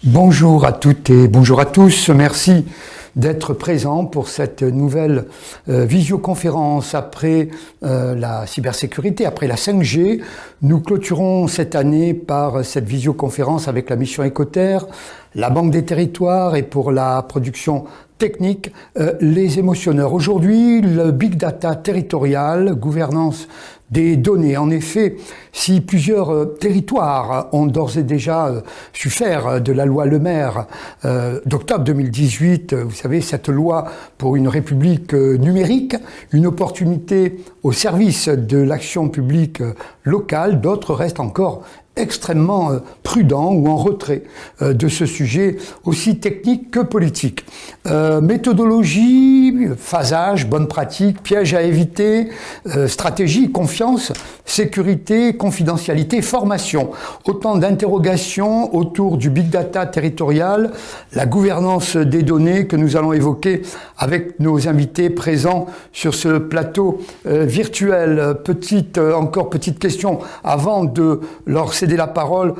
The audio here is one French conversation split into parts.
Bonjour à toutes et bonjour à tous. Merci d'être présents pour cette nouvelle visioconférence après la cybersécurité, après la 5G. Nous clôturons cette année par cette visioconférence avec la mission Écoterre, la Banque des Territoires et pour la production technique, les émotionneurs. Aujourd'hui, le Big Data territorial, gouvernance des données. En effet, si plusieurs territoires ont d'ores et déjà su faire de la loi Le Maire d'octobre 2018, vous savez, cette loi pour une république numérique, une opportunité au service de l'action publique locale, d'autres restent encore extrêmement prudent ou en retrait de ce sujet aussi technique que politique. Méthodologie, phasage, bonne pratique, piège à éviter, stratégie, confiance, sécurité, confidentialité, formation. Autant d'interrogations autour du big data territorial, la gouvernance des données que nous allons évoquer avec nos invités présents sur ce plateau virtuel. Encore petite question avant de leur céder la parole.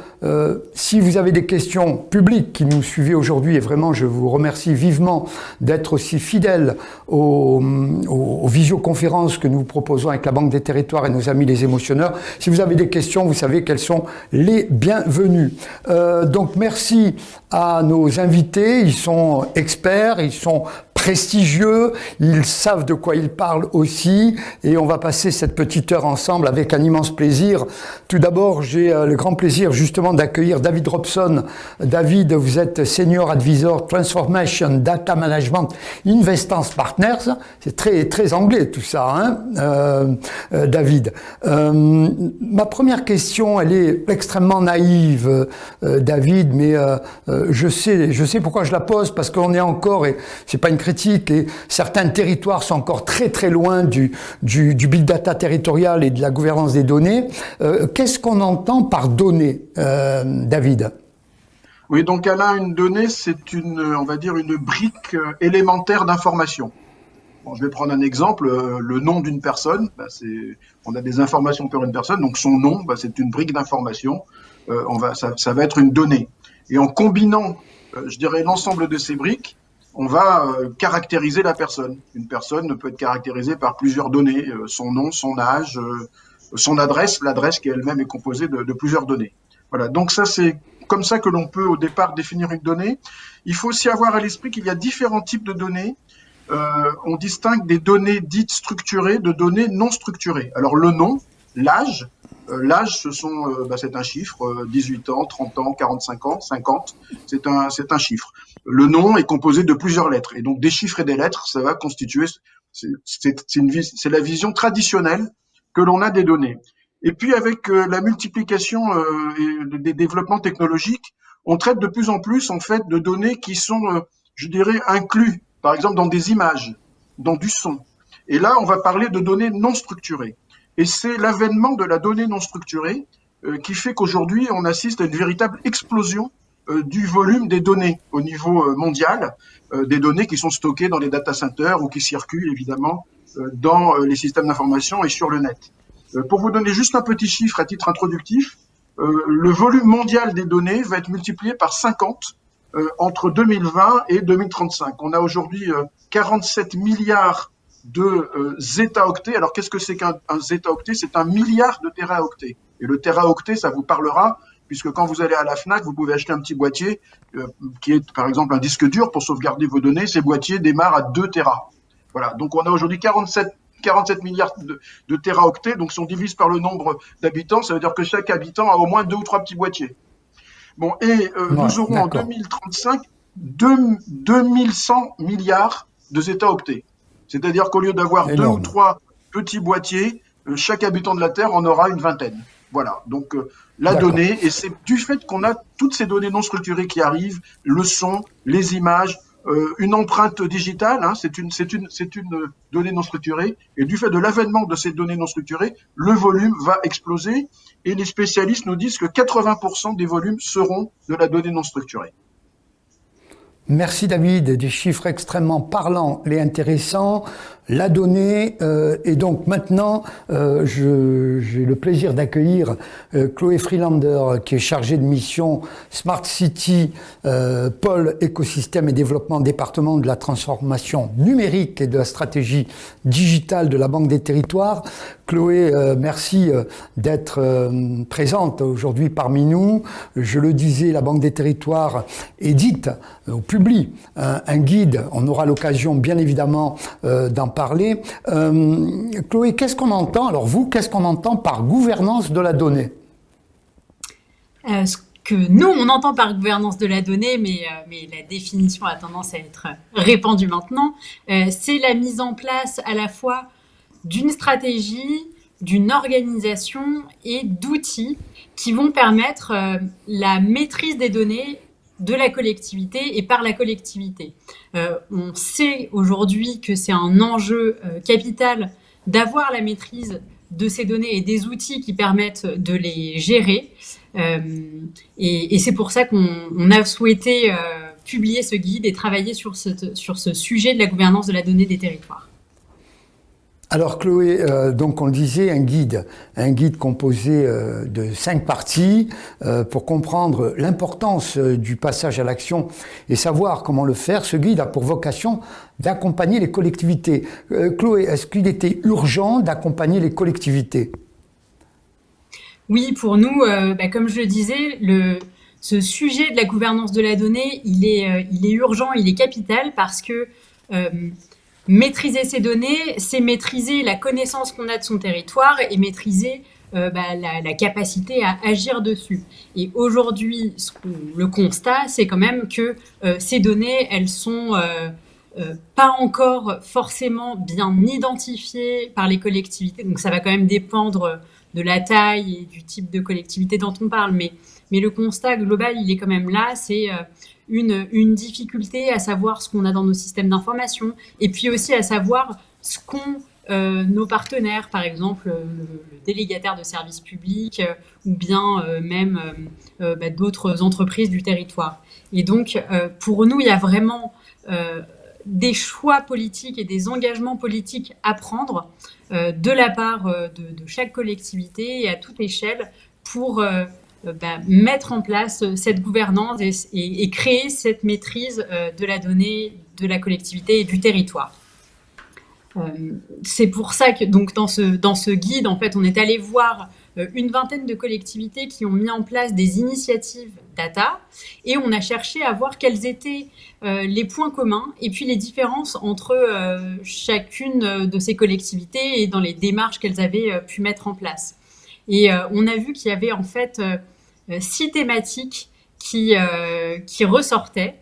Si vous avez des questions publiques qui nous suivez aujourd'hui, et vraiment je vous remercie vivement d'être aussi fidèles aux visioconférences que nous proposons avec la Banque des Territoires et nos amis les émotionneurs. Si vous avez des questions, vous savez qu'elles sont les bienvenues. Donc merci à nos invités, ils sont experts, ils sont prestigieux, ils savent de quoi ils parlent aussi, et on va passer cette petite heure ensemble avec un immense plaisir. Tout d'abord, j'ai le grand plaisir justement d'accueillir David Robson. David, vous êtes Senior Advisor Transformation Data Management Investance Partners. C'est très anglais tout ça, hein, David. Ma première question, elle est extrêmement naïve, David, mais je sais pourquoi je la pose, parce qu'on est encore, et c'est pas une critique, et certains territoires sont encore très loin du big data territorial et de la gouvernance des données. Qu'est-ce qu'on entend par données, David? Oui, donc Alain, une donnée, c'est on va dire une brique élémentaire d'information. Bon, je vais prendre un exemple, le nom d'une personne, on a des informations sur une personne, donc son nom, c'est une brique d'information, ça va être une donnée. Et en combinant, je dirais, l'ensemble de ces briques, on va caractériser la personne. Une personne peut être caractérisée par plusieurs données, son nom, son âge, son adresse, l'adresse qui elle-même est composée de plusieurs données. Voilà, donc ça c'est comme ça que l'on peut au départ définir une donnée. Il faut aussi avoir à l'esprit qu'il y a différents types de données. On distingue des données dites structurées de données non structurées. Alors le nom, l'âge, c'est un chiffre, 18 ans, 30 ans, 45 ans, 50, c'est un chiffre. Le nom est composé de plusieurs lettres, et donc des chiffres et des lettres, ça va constituer, c'est la vision traditionnelle que l'on a des données. Et puis avec la multiplication et des développements technologiques, on traite de plus en plus en fait de données qui sont, je dirais, inclus, par exemple dans des images, dans du son. Et là, on va parler de données non structurées. Et c'est l'avènement de la donnée non structurée qui fait qu'aujourd'hui, on assiste à une véritable explosion du volume des données au niveau mondial, des données qui sont stockées dans les data centers ou qui circulent évidemment dans les systèmes d'information et sur le net. Pour vous donner juste un petit chiffre à titre introductif, le volume mondial des données va être multiplié par 50 entre 2020 et 2035. On a aujourd'hui 47 milliards de zétaoctets. Alors, qu'est-ce que c'est qu'un zétaoctet? C'est un milliard de téraoctets. Et le téraoctet, ça vous parlera, puisque quand vous allez à la FNAC, vous pouvez acheter un petit boîtier qui est, par exemple, un disque dur pour sauvegarder vos données. Ces boîtiers démarrent à 2 téra. Voilà, donc on a aujourd'hui 47 milliards de téraoctets. Donc, si on divise par le nombre d'habitants, ça veut dire que chaque habitant a au moins 2 ou 3 petits boîtiers. Bon, et nous aurons en 2035 2100 milliards de zétaoctets. C'est-à-dire qu'au lieu d'avoir 2 ou 3 petits boîtiers, chaque habitant de la Terre en aura une vingtaine. Voilà, donc la donnée, et c'est du fait qu'on a toutes ces données non structurées qui arrivent, le son, les images, une empreinte digitale, hein, c'est une donnée non structurée, et du fait de l'avènement de ces données non structurées, le volume va exploser, et les spécialistes nous disent que 80% des volumes seront de la donnée non structurée. Merci David, des chiffres extrêmement parlants et intéressants. La donnée, et donc maintenant, j'ai le plaisir d'accueillir Chloé Freelander, qui est chargée de mission Smart City, pôle écosystème et développement, département de la transformation numérique et de la stratégie digitale de la Banque des Territoires. Chloé, merci d'être présente aujourd'hui parmi nous. Je le disais, la Banque des Territoires édite ou publie un guide. On aura l'occasion, bien évidemment, d'en parler. Chloé, qu'est-ce qu'on entend, alors vous, qu'est-ce qu'on entend par gouvernance de la donnée? Ce que nous, on entend par gouvernance de la donnée, mais la définition a tendance à être répandue maintenant, c'est la mise en place à la fois d'une stratégie, d'une organisation et d'outils qui vont permettre la maîtrise des données de la collectivité et par la collectivité. On sait aujourd'hui que c'est un enjeu capital d'avoir la maîtrise de ces données et des outils qui permettent de les gérer. Et c'est pour ça qu'on a souhaité publier ce guide et travailler sur ce sujet de la gouvernance de la donnée des territoires. Alors Chloé, donc on le disait, un guide composé de 5 parties pour comprendre l'importance du passage à l'action et savoir comment le faire. Ce guide a pour vocation d'accompagner les collectivités. Chloé, est-ce qu'il était urgent d'accompagner les collectivités? Oui, pour nous, comme je le disais, ce sujet de la gouvernance de la donnée, il est urgent, il est capital parce que maîtriser ces données, c'est maîtriser la connaissance qu'on a de son territoire et maîtriser la capacité à agir dessus. Et aujourd'hui, le constat, c'est quand même que ces données, elles sont pas encore forcément bien identifiées par les collectivités. Donc ça va quand même dépendre de la taille et du type de collectivité dont on parle. Mais le constat global, il est quand même là, c'est une difficulté à savoir ce qu'on a dans nos systèmes d'information et puis aussi à savoir ce qu'ont nos partenaires, par exemple le délégataire de services publics ou bien même d'autres entreprises du territoire. Et donc, pour nous, il y a vraiment des choix politiques et des engagements politiques à prendre de la part de chaque collectivité et à toute échelle pour mettre en place cette gouvernance et créer cette maîtrise de la donnée de la collectivité et du territoire. C'est pour ça que donc dans ce guide, en fait, on est allé voir une vingtaine de collectivités qui ont mis en place des initiatives data et on a cherché à voir quels étaient les points communs et puis les différences entre chacune de ces collectivités et dans les démarches qu'elles avaient pu mettre en place. Et on a vu qu'il y avait en fait 6 thématiques qui ressortaient.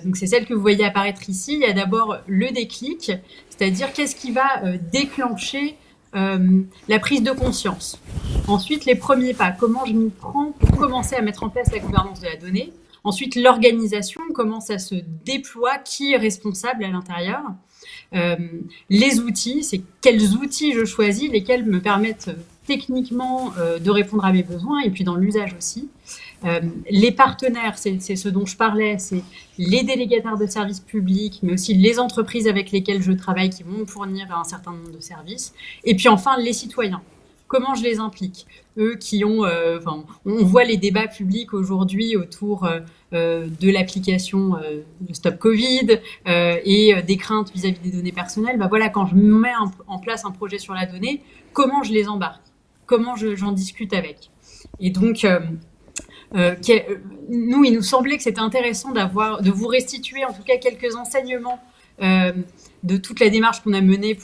Donc c'est celle que vous voyez apparaître ici. Il y a d'abord le déclic, c'est-à-dire qu'est-ce qui va déclencher la prise de conscience. Ensuite, les premiers pas, comment je m'y prends pour commencer à mettre en place la gouvernance de la donnée. Ensuite, l'organisation, comment ça se déploie, qui est responsable à l'intérieur. Les outils, c'est quels outils je choisis, lesquels me permettent techniquement de répondre à mes besoins et puis dans l'usage aussi. Les partenaires, c'est ce dont je parlais, c'est les délégataires de services publics, mais aussi les entreprises avec lesquelles je travaille qui vont me fournir un certain nombre de services. Et puis enfin, les citoyens. Comment je les implique? Eux qui ont... on voit les débats publics aujourd'hui autour de l'application de Stop Covid et des craintes vis-à-vis des données personnelles. Voilà, quand je mets en place un projet sur la donnée, comment je les embarque? Comment j'en discute avec? Et donc... nous, il nous semblait que c'était intéressant de vous restituer en tout cas quelques enseignements de toute la démarche qu'on a menée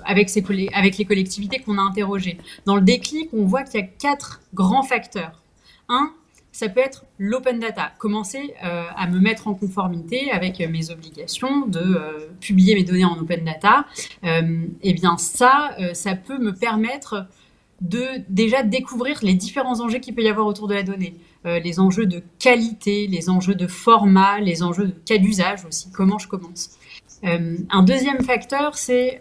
avec les collectivités qu'on a interrogées. Dans le déclic, on voit qu'il y a 4 grands facteurs. Un, ça peut être l'open data, commencer à me mettre en conformité avec mes obligations de publier mes données en open data. Eh bien ça peut me permettre de déjà découvrir les différents enjeux qu'il peut y avoir autour de la donnée. Les enjeux de qualité, les enjeux de format, les enjeux de cas d'usage aussi, comment je commence. Un deuxième facteur, c'est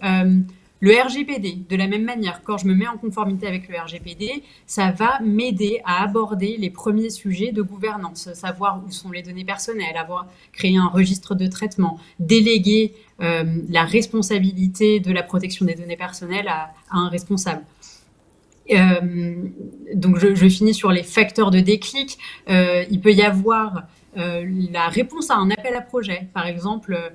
Le RGPD, de la même manière, quand je me mets en conformité avec le RGPD, ça va m'aider à aborder les premiers sujets de gouvernance, savoir où sont les données personnelles, avoir créé un registre de traitement, déléguer la responsabilité de la protection des données personnelles à un responsable. Donc je finis sur les facteurs de déclic. Il peut y avoir la réponse à un appel à projet, par exemple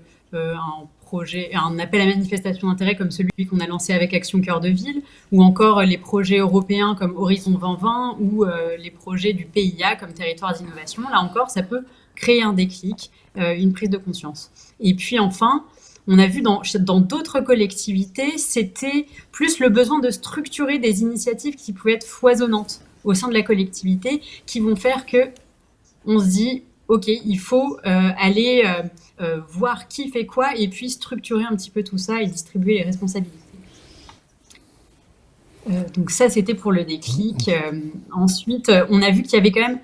un appel à manifestation d'intérêt comme celui qu'on a lancé avec Action Cœur de Ville, ou encore les projets européens comme Horizon 2020 ou les projets du PIA comme Territoires d'Innovation. Là encore, ça peut créer un déclic, une prise de conscience. Et puis enfin, on a vu dans d'autres collectivités, c'était plus le besoin de structurer des initiatives qui pouvaient être foisonnantes au sein de la collectivité, qui vont faire que on se dit, OK, il faut aller voir qui fait quoi et puis structurer un petit peu tout ça et distribuer les responsabilités. Donc ça, c'était pour le déclic. Ensuite, on a vu qu'il y avait quand même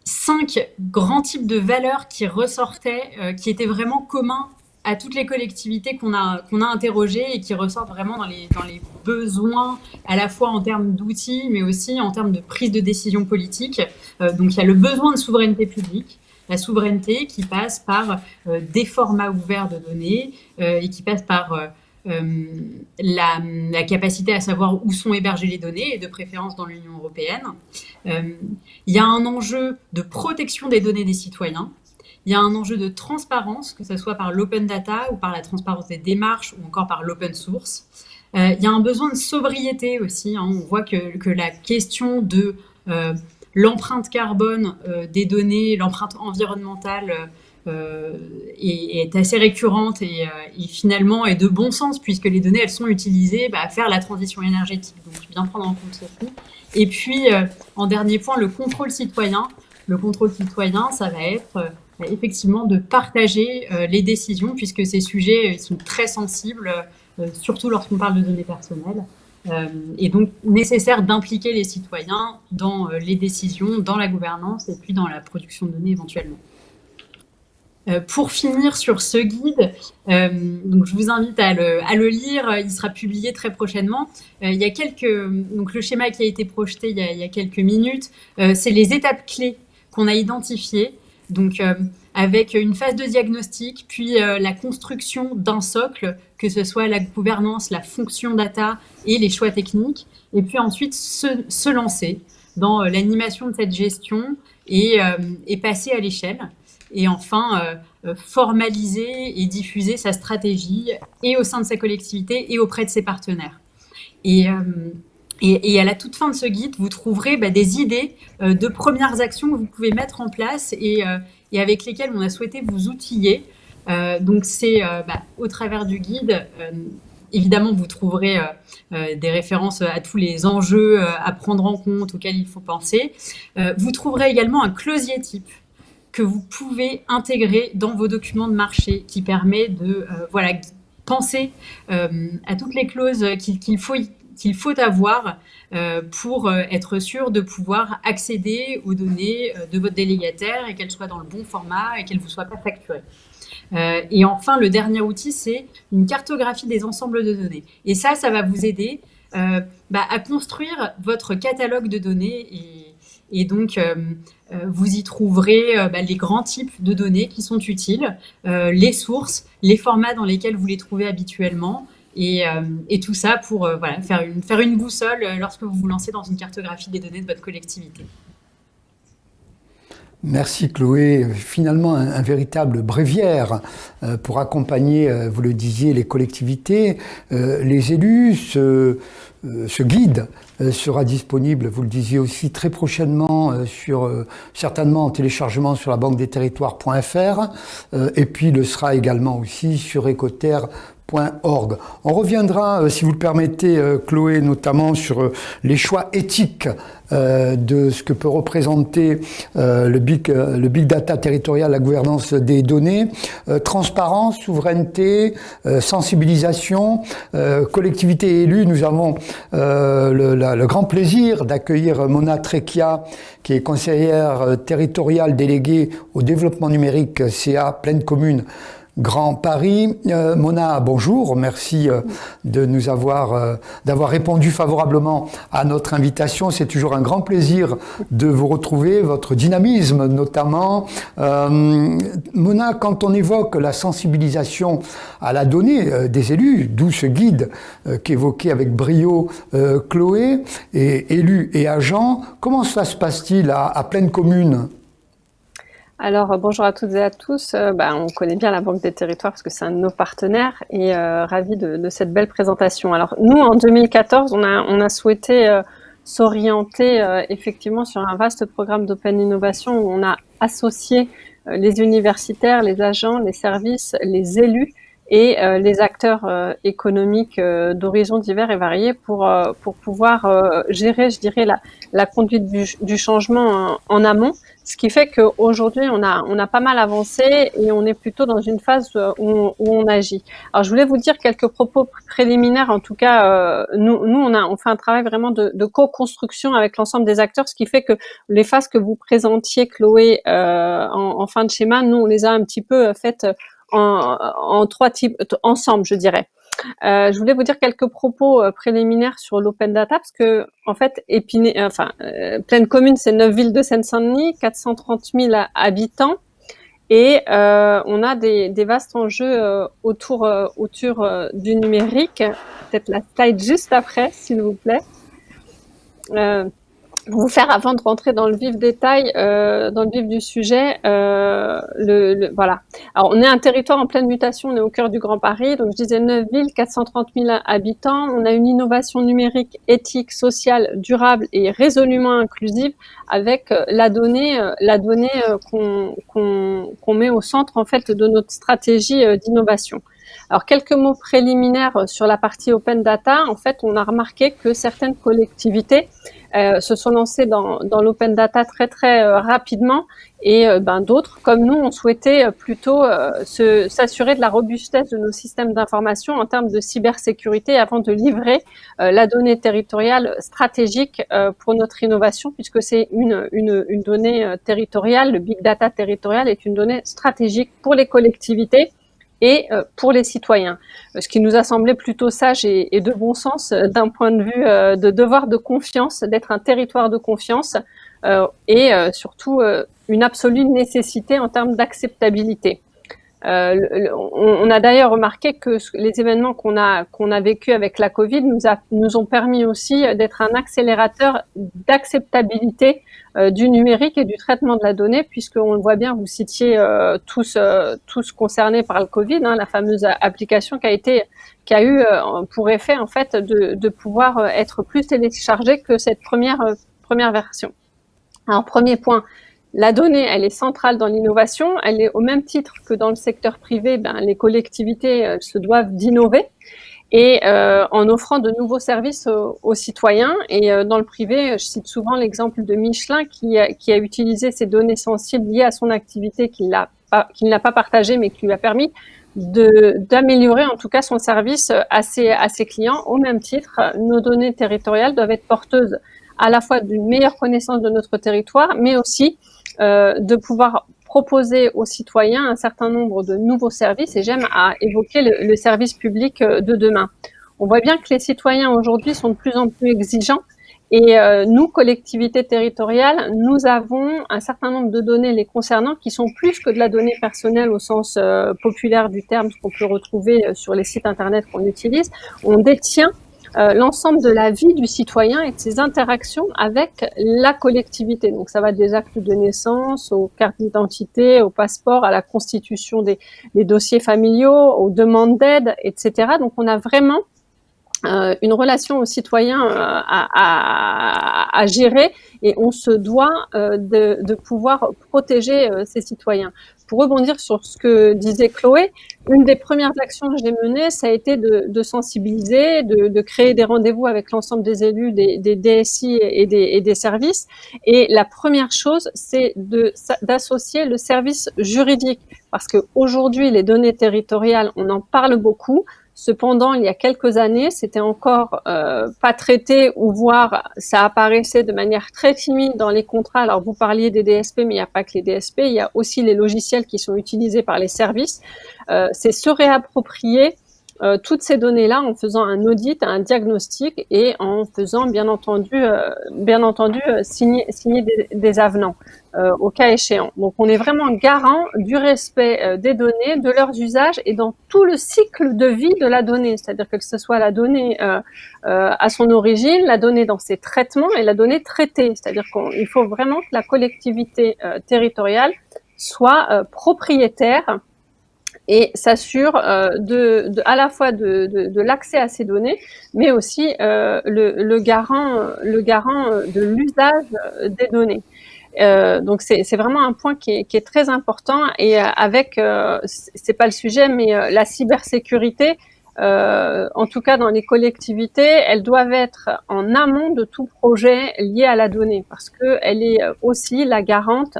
5 grands types de valeurs qui ressortaient, qui étaient vraiment communs à toutes les collectivités qu'on a interrogées et qui ressortent vraiment dans les besoins, à la fois en termes d'outils, mais aussi en termes de prise de décision politique. Donc il y a le besoin de souveraineté publique, la souveraineté qui passe par des formats ouverts de données et qui passe par la capacité à savoir où sont hébergées les données, et de préférence dans l'Union européenne. Il y a un enjeu de protection des données des citoyens. Il y a un enjeu de transparence, que ce soit par l'open data ou par la transparence des démarches ou encore par l'open source. Il y a un besoin de sobriété aussi. On voit que la question de l'empreinte carbone des données, l'empreinte environnementale est assez récurrente et finalement est de bon sens, puisque les données, elles sont utilisées à faire la transition énergétique. Donc, bien prendre en compte ceci. Et puis, en dernier point, le contrôle citoyen. Le contrôle citoyen, ça va être effectivement de partager les décisions, puisque ces sujets sont très sensibles, surtout lorsqu'on parle de données personnelles. Et donc nécessaire d'impliquer les citoyens dans les décisions, dans la gouvernance et puis dans la production de données éventuellement. Pour finir sur ce guide, donc je vous invite à le lire, il sera publié très prochainement. Il y a donc le schéma qui a été projeté il y a quelques minutes, c'est les étapes clés qu'on a identifiées. Donc, avec une phase de diagnostic, puis la construction d'un socle, que ce soit la gouvernance, la fonction data et les choix techniques, et puis ensuite se lancer dans l'animation de cette gestion et passer à l'échelle. Et enfin, formaliser et diffuser sa stratégie et au sein de sa collectivité et auprès de ses partenaires. Et à la toute fin de ce guide, vous trouverez des idées de premières actions que vous pouvez mettre en place et avec lesquelles on a souhaité vous outiller. Donc c'est au travers du guide, évidemment vous trouverez des références à tous les enjeux à prendre en compte, auxquels il faut penser. Vous trouverez également un closier type que vous pouvez intégrer dans vos documents de marché, qui permet de penser à toutes les clauses qu'il faut avoir pour être sûr de pouvoir accéder aux données de votre délégataire et qu'elles soient dans le bon format et qu'elles ne vous soient pas facturées. Et enfin, le dernier outil, c'est une cartographie des ensembles de données. Et ça va vous aider à construire votre catalogue de données et donc vous y trouverez les grands types de données qui sont utiles, les sources, les formats dans lesquels vous les trouvez habituellement, et tout ça pour faire une boussole lorsque vous vous lancez dans une cartographie des données de votre collectivité. Merci Chloé. Finalement, un véritable bréviaire pour accompagner, vous le disiez, les collectivités, les élus. Ce guide sera disponible, vous le disiez aussi, très prochainement, certainement en téléchargement sur la banque-des-territoires.fr, et puis le sera également aussi sur ecoterre.org. On reviendra, si vous le permettez, Chloé, notamment sur les choix éthiques de ce que peut représenter le big data territorial, la gouvernance des données, transparence, souveraineté, sensibilisation, collectivités et élus. Nous avons le grand plaisir d'accueillir Mona Trecchia, qui est conseillère territoriale déléguée au développement numérique CA Pleine Commune Grand Paris. Mona, bonjour, merci de nous d'avoir répondu favorablement à notre invitation. C'est toujours un grand plaisir de vous retrouver, votre dynamisme notamment. Mona, quand on évoque la sensibilisation à la donnée des élus, d'où ce guide qu'évoquait avec brio Chloé, et élus et agents, comment ça se passe-t-il à Pleine Commune ? Alors, bonjour à toutes et à tous. On connaît bien la Banque des Territoires parce que c'est un de nos partenaires et ravi de cette belle présentation. Alors, nous, en 2014, on a souhaité s'orienter effectivement sur un vaste programme d'Open Innovation où on a associé les universitaires, les agents, les services, les élus et les acteurs économiques d'horizons divers et variés pour pouvoir gérer, je dirais, la conduite du changement en amont. Ce qui fait qu'aujourd'hui, on a pas mal avancé et on est plutôt dans une phase où on agit. Alors, je voulais vous dire quelques propos préliminaires. En tout cas, nous, on fait un travail vraiment de co-construction avec l'ensemble des acteurs, ce qui fait que les phases que vous présentiez, Chloé, en fin de schéma, nous, on les a un petit peu faites en trois types, ensemble, je dirais. Je voulais vous dire quelques propos préliminaires sur l'open data parce que en fait, Pleine Commune, c'est 9 villes de Seine-Saint-Denis, 430 000 habitants, et on a des vastes enjeux autour du numérique. Peut-être la slide juste après, s'il vous plaît. Pour vous faire, avant de rentrer dans le vif détail, dans le vif du sujet, voilà. Alors, on est un territoire en pleine mutation, on est au cœur du Grand Paris, donc je disais 9 villes, 430 000 habitants, on a une innovation numérique, éthique, sociale, durable et résolument inclusive avec la donnée qu'on met au centre, en fait, de notre stratégie d'innovation. Alors, quelques mots préliminaires sur la partie open data. En fait, on a remarqué que certaines collectivités se sont lancées dans l'open data très très rapidement et d'autres, comme nous, ont souhaité plutôt s'assurer de la robustesse de nos systèmes d'information en termes de cybersécurité avant de livrer la donnée territoriale stratégique pour notre innovation, puisque c'est une donnée territoriale. Le big data territorial est une donnée stratégique pour les collectivités et pour les citoyens. Ce qui nous a semblé plutôt sage et de bon sens d'un point de vue de devoir de confiance, d'être un territoire de confiance et surtout une absolue nécessité en termes d'acceptabilité. On a d'ailleurs remarqué que les événements qu'on a vécu avec la Covid nous ont permis aussi d'être un accélérateur d'acceptabilité du numérique et du traitement de la donnée, puisqu'on le voit bien, vous citiez tous concernés par le Covid, la fameuse application qui a eu pour effet en fait de pouvoir être plus téléchargée que cette première version. Alors, premier point. La donnée, elle est centrale dans l'innovation. Elle est au même titre que dans le secteur privé, les collectivités se doivent d'innover et en offrant de nouveaux services aux citoyens. Et dans le privé, je cite souvent l'exemple de Michelin qui a utilisé ces données sensibles liées à son activité qu'il n'a pas partagé, mais qui lui a permis d'améliorer en tout cas son service à ses clients. Au même titre, nos données territoriales doivent être porteuses à la fois d'une meilleure connaissance de notre territoire, mais aussi de pouvoir proposer aux citoyens un certain nombre de nouveaux services, et j'aime à évoquer le service public de demain. On voit bien que les citoyens aujourd'hui sont de plus en plus exigeants et nous, collectivités territoriales, nous avons un certain nombre de données les concernant qui sont plus que de la donnée personnelle au sens populaire du terme, ce qu'on peut retrouver sur les sites internet qu'on utilise. On détient l'ensemble de la vie du citoyen et de ses interactions avec la collectivité. Donc ça va des actes de naissance, aux cartes d'identité, au passeport, à la constitution des dossiers familiaux, aux demandes d'aide, etc. Donc on a vraiment une relation au citoyen à gérer et on se doit de pouvoir protéger ces citoyens. Pour rebondir sur ce que disait Chloé, une des premières actions que j'ai menées, ça a été de sensibiliser, de créer des rendez-vous avec l'ensemble des élus, des DSI et des services. Et la première chose, c'est d'associer le service juridique, parce qu'aujourd'hui, les données territoriales, on en parle beaucoup. Cependant, il y a quelques années, c'était encore pas traité, ou voire ça apparaissait de manière très timide dans les contrats. Alors, vous parliez des DSP, mais il n'y a pas que les DSP, il y a aussi les logiciels qui sont utilisés par les services. C'est se réapproprier toutes ces données-là en faisant un audit, un diagnostic et en faisant bien entendu signer des avenants au cas échéant. Donc on est vraiment garant du respect des données, de leurs usages et dans tout le cycle de vie de la donnée, c'est-à-dire que ce soit la donnée à son origine, la donnée dans ses traitements et la donnée traitée, c'est-à-dire qu'il faut vraiment que la collectivité territoriale soit propriétaire et s'assure à la fois de l'accès à ces données, mais aussi le garant de l'usage des données. Donc c'est vraiment un point qui est très important et avec c'est pas le sujet, mais la cybersécurité, en tout cas dans les collectivités, elles doivent être en amont de tout projet lié à la donnée parce que elle est aussi la garante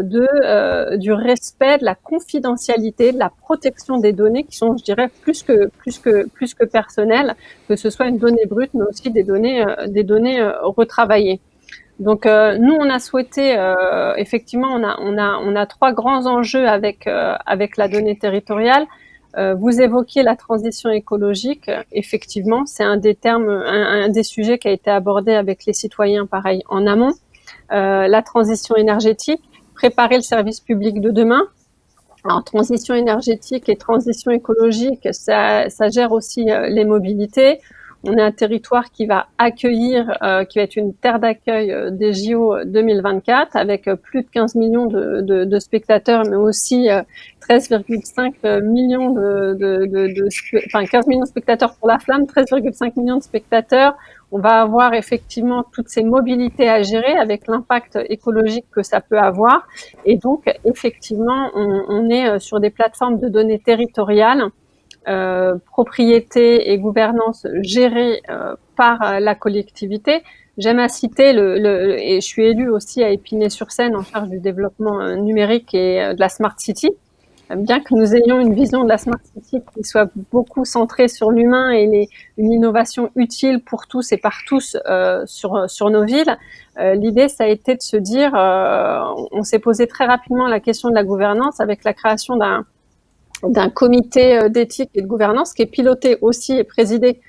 du respect, de la confidentialité, de la protection des données qui sont, je dirais, plus que personnelles, que ce soit une donnée brute, mais aussi des données retravaillées. Donc nous on a souhaité effectivement on a trois grands enjeux avec la donnée territoriale. Vous évoquiez la transition écologique. Effectivement, c'est un des sujets qui a été abordé avec les citoyens, pareil, en amont. La transition énergétique, préparer le service public de demain. Alors, transition énergétique et transition écologique, ça gère aussi les mobilités. On est un territoire qui va accueillir, qui va être une terre d'accueil des JO 2024 avec plus de 15 millions de spectateurs, mais aussi 13,5 millions 15 millions de spectateurs pour la flamme, 13,5 millions de spectateurs. On va avoir effectivement toutes ces mobilités à gérer avec l'impact écologique que ça peut avoir. Et donc, effectivement, on est sur des plateformes de données territoriales, propriété et gouvernance gérée par la collectivité. J'aime à citer et je suis élue aussi à Épinay-sur-Seine en charge du développement numérique et de la Smart City. Bien que nous ayons une vision de la Smart City qui soit beaucoup centrée sur l'humain et une innovation utile pour tous et par tous sur nos villes, l'idée, ça a été de se dire, on s'est posé très rapidement la question de la gouvernance avec la création d'un comité d'éthique et de gouvernance qui est piloté aussi et présidé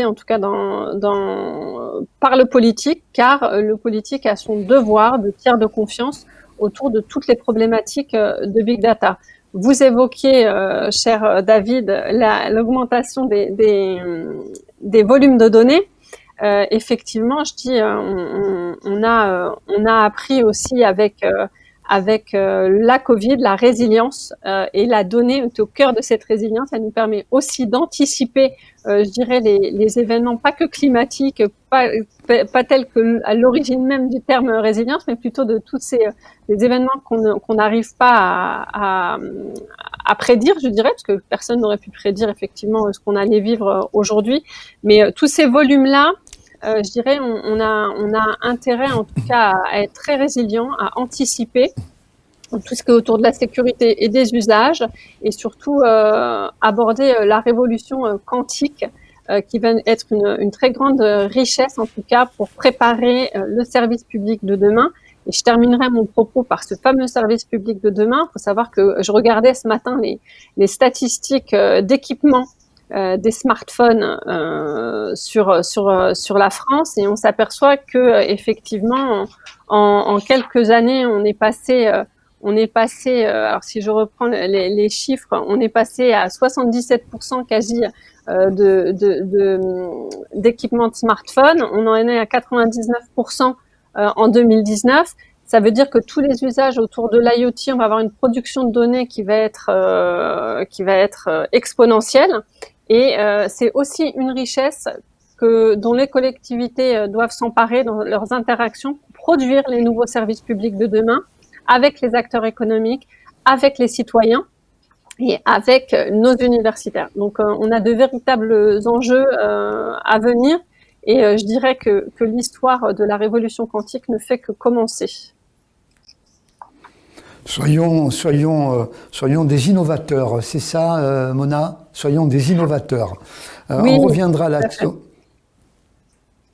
en tout cas par le politique, car le politique a son devoir de tiers de confiance autour de toutes les problématiques de big data. Vous évoquiez, cher David, l'augmentation des volumes de données. Effectivement, je dis, on a appris aussi avec la Covid, la résilience, et la donnée est au cœur de cette résilience. Elle nous permet aussi d'anticiper, je dirais, les événements, pas que climatiques, pas tels que à l'origine même du terme résilience, mais plutôt de tous les événements qu'on n'arrive pas à prédire, je dirais, parce que personne n'aurait pu prédire effectivement ce qu'on allait vivre aujourd'hui. Mais tous ces volumes-là, je dirais, on a intérêt en tout cas à être très résilient, à anticiper tout ce qui est autour de la sécurité et des usages, et surtout aborder la révolution quantique qui va être une très grande richesse en tout cas pour préparer le service public de demain. Et je terminerai mon propos par ce fameux service public de demain. Il faut savoir que je regardais ce matin les statistiques d'équipement des smartphones sur la France, et on s'aperçoit que effectivement en quelques années on est passé alors si je reprends les chiffres, on est passé à 77% quasi d'équipements de smartphones. On en est à 99% en 2019. Ça veut dire que tous les usages autour de l'IoT, on va avoir une production de données qui va être exponentielle. Et c'est aussi une richesse dont les collectivités doivent s'emparer dans leurs interactions pour produire les nouveaux services publics de demain avec les acteurs économiques, avec les citoyens et avec nos universitaires. Donc on a de véritables enjeux à venir, et je dirais que l'histoire de la révolution quantique ne fait que commencer. Soyons des innovateurs, c'est ça, Mona? Soyons des innovateurs. Oui, On reviendra tout à là-dessus. fait.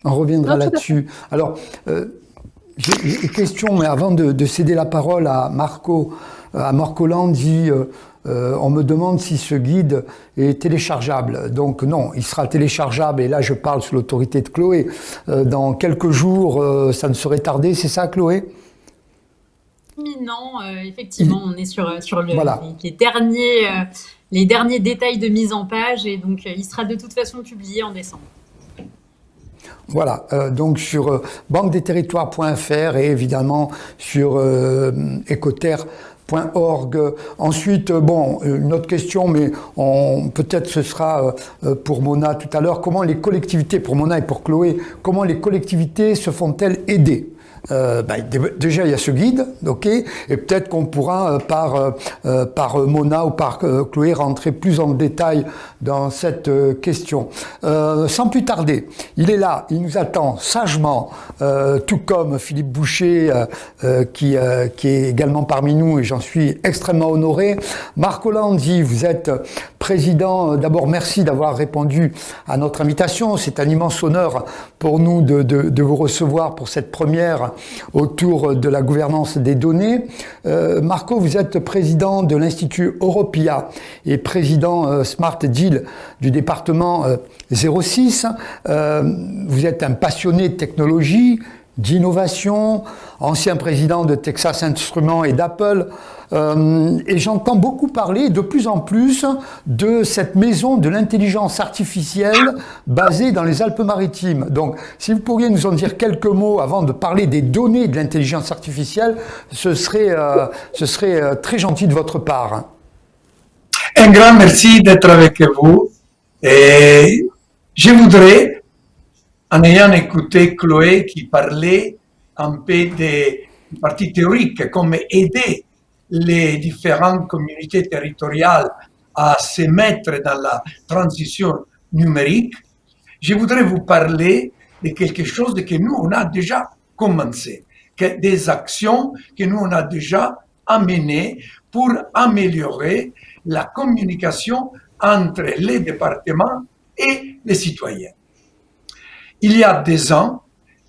On reviendra Non, tout à fait. là-dessus. Alors, j'ai une question, mais avant de céder la parole à Marco Landi, on me demande si ce guide est téléchargeable. Donc non, il sera téléchargeable, et là je parle sous l'autorité de Chloé. Dans quelques jours, ça ne saurait tarder, c'est ça, Chloé? Non, effectivement, on est sur Voilà. les derniers détails de mise en page, et donc il sera de toute façon publié en décembre. Voilà, donc sur banquedesterritoires.fr et évidemment sur ecoterre.org. Ensuite, bon, une autre question, mais peut-être ce sera pour Mona tout à l'heure. Comment les collectivités, pour Mona et pour Chloé, comment les collectivités se font-elles aider? Déjà, il y a ce guide, ok, et peut-être qu'on pourra par Mona ou par Chloé rentrer plus en détail dans cette question. Sans plus tarder, il est là, il nous attend sagement, tout comme Philippe Boucher, qui est également parmi nous, et j'en suis extrêmement honoré. Marco Landi, vous êtes président. D'abord, merci d'avoir répondu à notre invitation. C'est un immense honneur pour nous de vous recevoir pour cette première autour de la gouvernance des données. Marco, vous êtes président de l'Institut Europia et président Smart Deal du département 06. Vous êtes un passionné de technologie, d'innovation, ancien président de Texas Instruments et d'Apple. Et j'entends beaucoup parler de plus en plus de cette maison de l'intelligence artificielle basée dans les Alpes-Maritimes. Donc, si vous pourriez nous en dire quelques mots avant de parler des données de l'intelligence artificielle, ce serait très gentil de votre part. Un grand merci d'être avec vous. Et je voudrais, en ayant écouté Chloé qui parlait un peu des parties théoriques, comme aider les différentes communautés territoriales à se mettre dans la transition numérique, je voudrais vous parler de quelque chose que nous, on a déjà commencé, que des actions que nous, on a déjà amenées pour améliorer la communication entre les départements et les citoyens. Il y a 2 ans,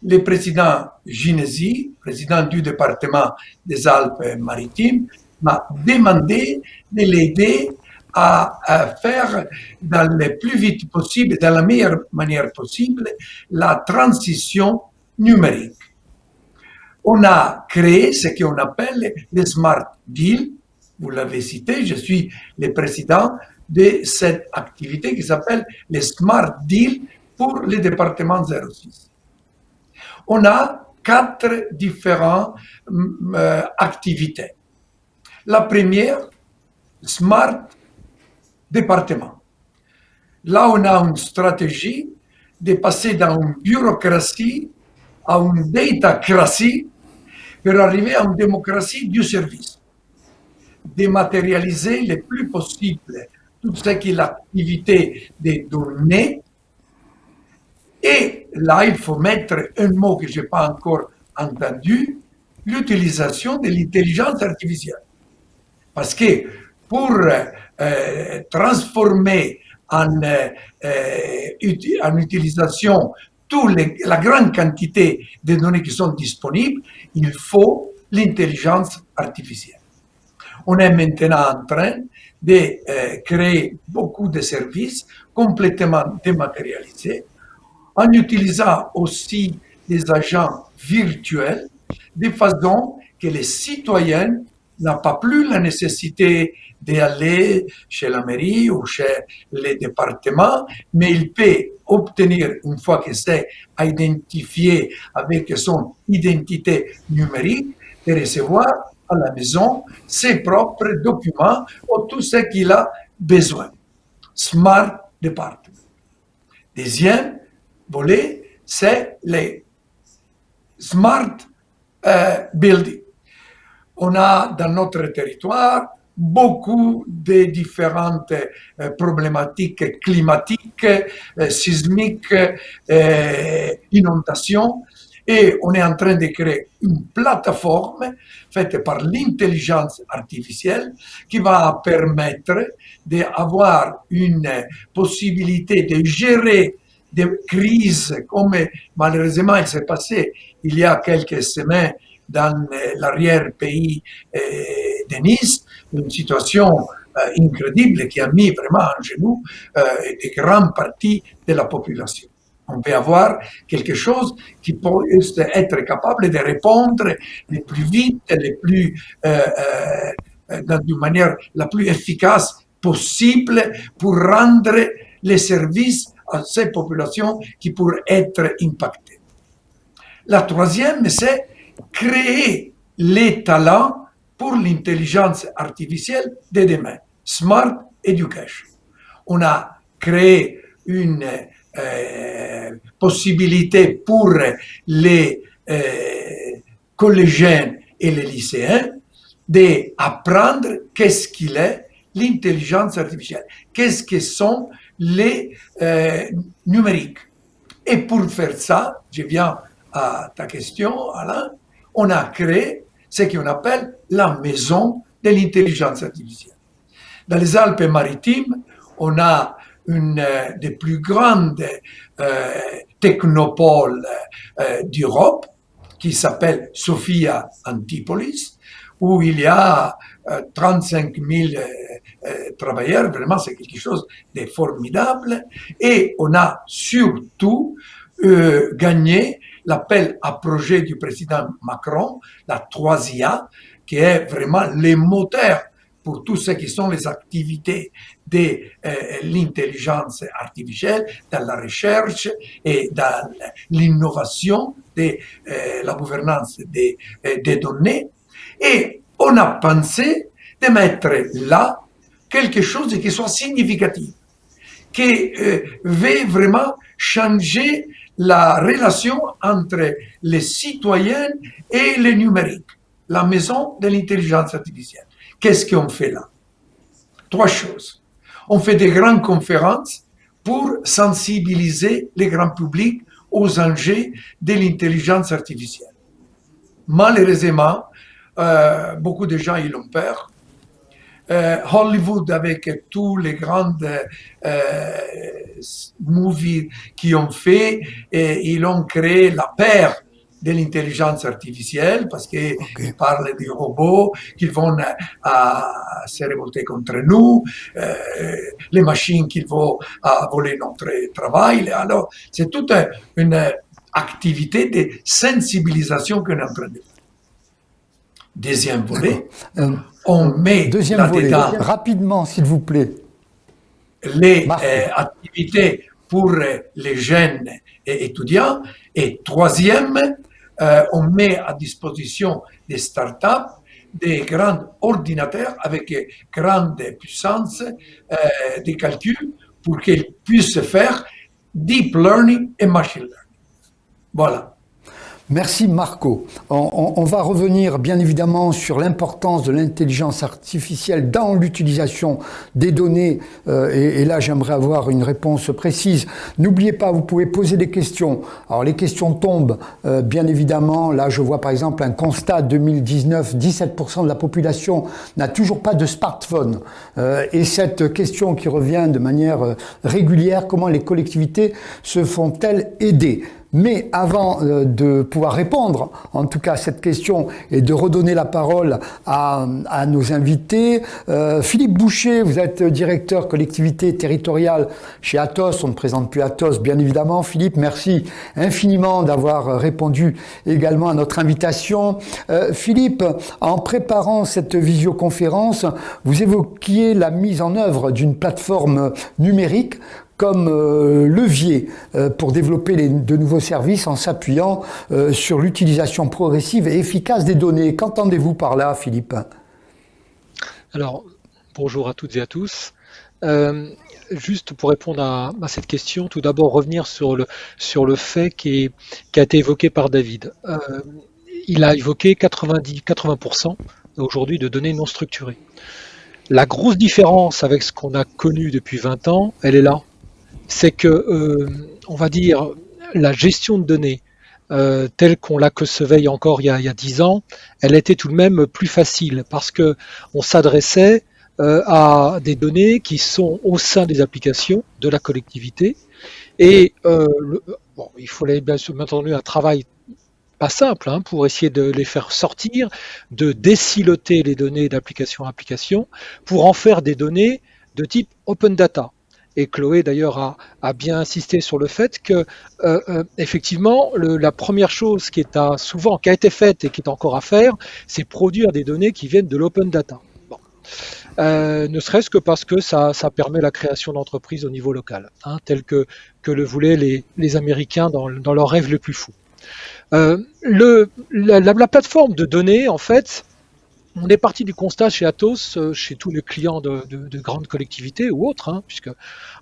le président Ginesi, président du département des Alpes-Maritimes, m'a demandé de l'aider à faire dans le plus vite possible, dans la meilleure manière possible, la transition numérique. On a créé ce qu'on appelle le Smart Deal. Vous l'avez cité, je suis le président de cette activité qui s'appelle le Smart Deal pour le département 06. On a 4 différentes activités. La première, Smart Département. Là, on a une stratégie de passer d'une bureaucratie à une datacratie pour arriver à une démocratie du service. Dématérialiser le plus possible tout ce qui est l'activité des données. Et là, il faut mettre un mot que je n'ai pas encore entendu, l'utilisation de l'intelligence artificielle. Parce que pour transformer en utilisation la grande quantité de données qui sont disponibles, il faut l'intelligence artificielle. On est maintenant en train de créer beaucoup de services complètement dématérialisés, en utilisant aussi des agents virtuels, de façon que les citoyens n'ont pas plus la nécessité d'aller chez la mairie ou chez les départements, mais il peut obtenir, une fois que c'est identifié avec son identité numérique, de recevoir à la maison ses propres documents ou tout ce qu'il a besoin. Smart Department. Deuxième volet, c'est les Smart Building. On a dans notre territoire beaucoup de différentes problématiques climatiques, sismiques, inondations. Et on est en train de créer une plateforme faite par l'intelligence artificielle qui va permettre d'avoir une possibilité de gérer des crises comme malheureusement il s'est passé il y a quelques semaines dans l'arrière-pays de Nice, une situation incroyable qui a mis vraiment en genoux une grande partie de la population. On peut avoir quelque chose qui peut être capable de répondre le plus vite, d'une manière la plus efficace possible pour rendre les services à ces populations qui pourraient être impactées. La troisième, c'est créer les talents pour l'intelligence artificielle de demain, Smart Education. On a créé une possibilité pour les collégiens et les lycéens d'apprendre qu'est-ce qu'il est l'intelligence artificielle, qu'est-ce que sont les numériques. Et pour faire ça, je viens à ta question, Alain, on a créé ce qu'on appelle la maison de l'intelligence artificielle. Dans les Alpes-Maritimes, on a une des plus grandes technopoles d'Europe qui s'appelle Sophia Antipolis, où il y a 35 000 travailleurs. Vraiment, c'est quelque chose de formidable. Et on a surtout gagné l'appel à projet du président Macron, la 3IA, qui est vraiment le moteur pour tout ce qui sont les activités de l'intelligence artificielle, dans la recherche et dans l'innovation de la gouvernance des données. Et on a pensé de mettre là quelque chose qui soit significatif, qui va vraiment changer la relation entre les citoyens et le numérique, la maison de l'intelligence artificielle. Qu'est-ce qu'on fait là? Trois choses. On fait des grandes conférences pour sensibiliser le grand public aux enjeux de l'intelligence artificielle. Malheureusement, beaucoup de gens ils ont peur. Hollywood, avec tous les grands movies qu'ils ont fait, ils ont créé la peur de l'intelligence artificielle parce qu'ils parlent des robots qui vont se révolter contre nous, les machines qui vont voler notre travail. Alors, c'est toute une activité de sensibilisation qu'on est en train de faire. Deuxième volet, on met là-dedans rapidement, s'il vous plaît, les activités pour les jeunes et étudiants. Et troisième, on met à disposition des startups des grands ordinateurs avec grande puissance de calcul pour qu'ils puissent faire deep learning et machine learning. Voilà. Merci Marco. On va revenir bien évidemment sur l'importance de l'intelligence artificielle dans l'utilisation des données et là j'aimerais avoir une réponse précise. N'oubliez pas, vous pouvez poser des questions. Alors les questions tombent bien évidemment. Là je vois par exemple un constat 2019, 17% de la population n'a toujours pas de smartphone. Et cette question qui revient de manière régulière, comment les collectivités se font-elles aider ? Mais avant de pouvoir répondre, en tout cas à cette question, et de redonner la parole à nos invités, Philippe Boucher, vous êtes directeur collectivité territoriale chez Atos, on ne présente plus Atos bien évidemment. Philippe, merci infiniment d'avoir répondu également à notre invitation. Philippe, en préparant cette visioconférence, vous évoquiez la mise en œuvre d'une plateforme numérique comme levier pour développer de nouveaux services en s'appuyant sur l'utilisation progressive et efficace des données. Qu'entendez-vous par là, Philippe? Alors, bonjour à toutes et à tous. Juste pour répondre à cette question, tout d'abord revenir sur le fait qui a été évoqué par David. Il a évoqué 80% aujourd'hui de données non structurées. La grosse différence avec ce qu'on a connu depuis 20 ans, elle est là. C'est que, on va dire, la gestion de données telle qu'on la concevait encore il y a 10 ans, elle était tout de même plus facile parce que on s'adressait à des données qui sont au sein des applications de la collectivité et bon, il fallait bien entendu un travail pas simple hein, pour essayer de les faire sortir, de désiloter les données d'application à application pour en faire des données de type open data. Et Chloé d'ailleurs a bien insisté sur le fait que effectivement la première chose qui a été faite et qui est encore à faire, c'est produire des données qui viennent de l'open data. Bon. Ne serait-ce que parce que ça permet la création d'entreprises au niveau local, hein, tel que le voulaient les Américains dans leurs rêves les plus fous. La plateforme de données, en fait, on est parti du constat chez Atos, chez tous les clients de grandes collectivités ou autres, hein, puisque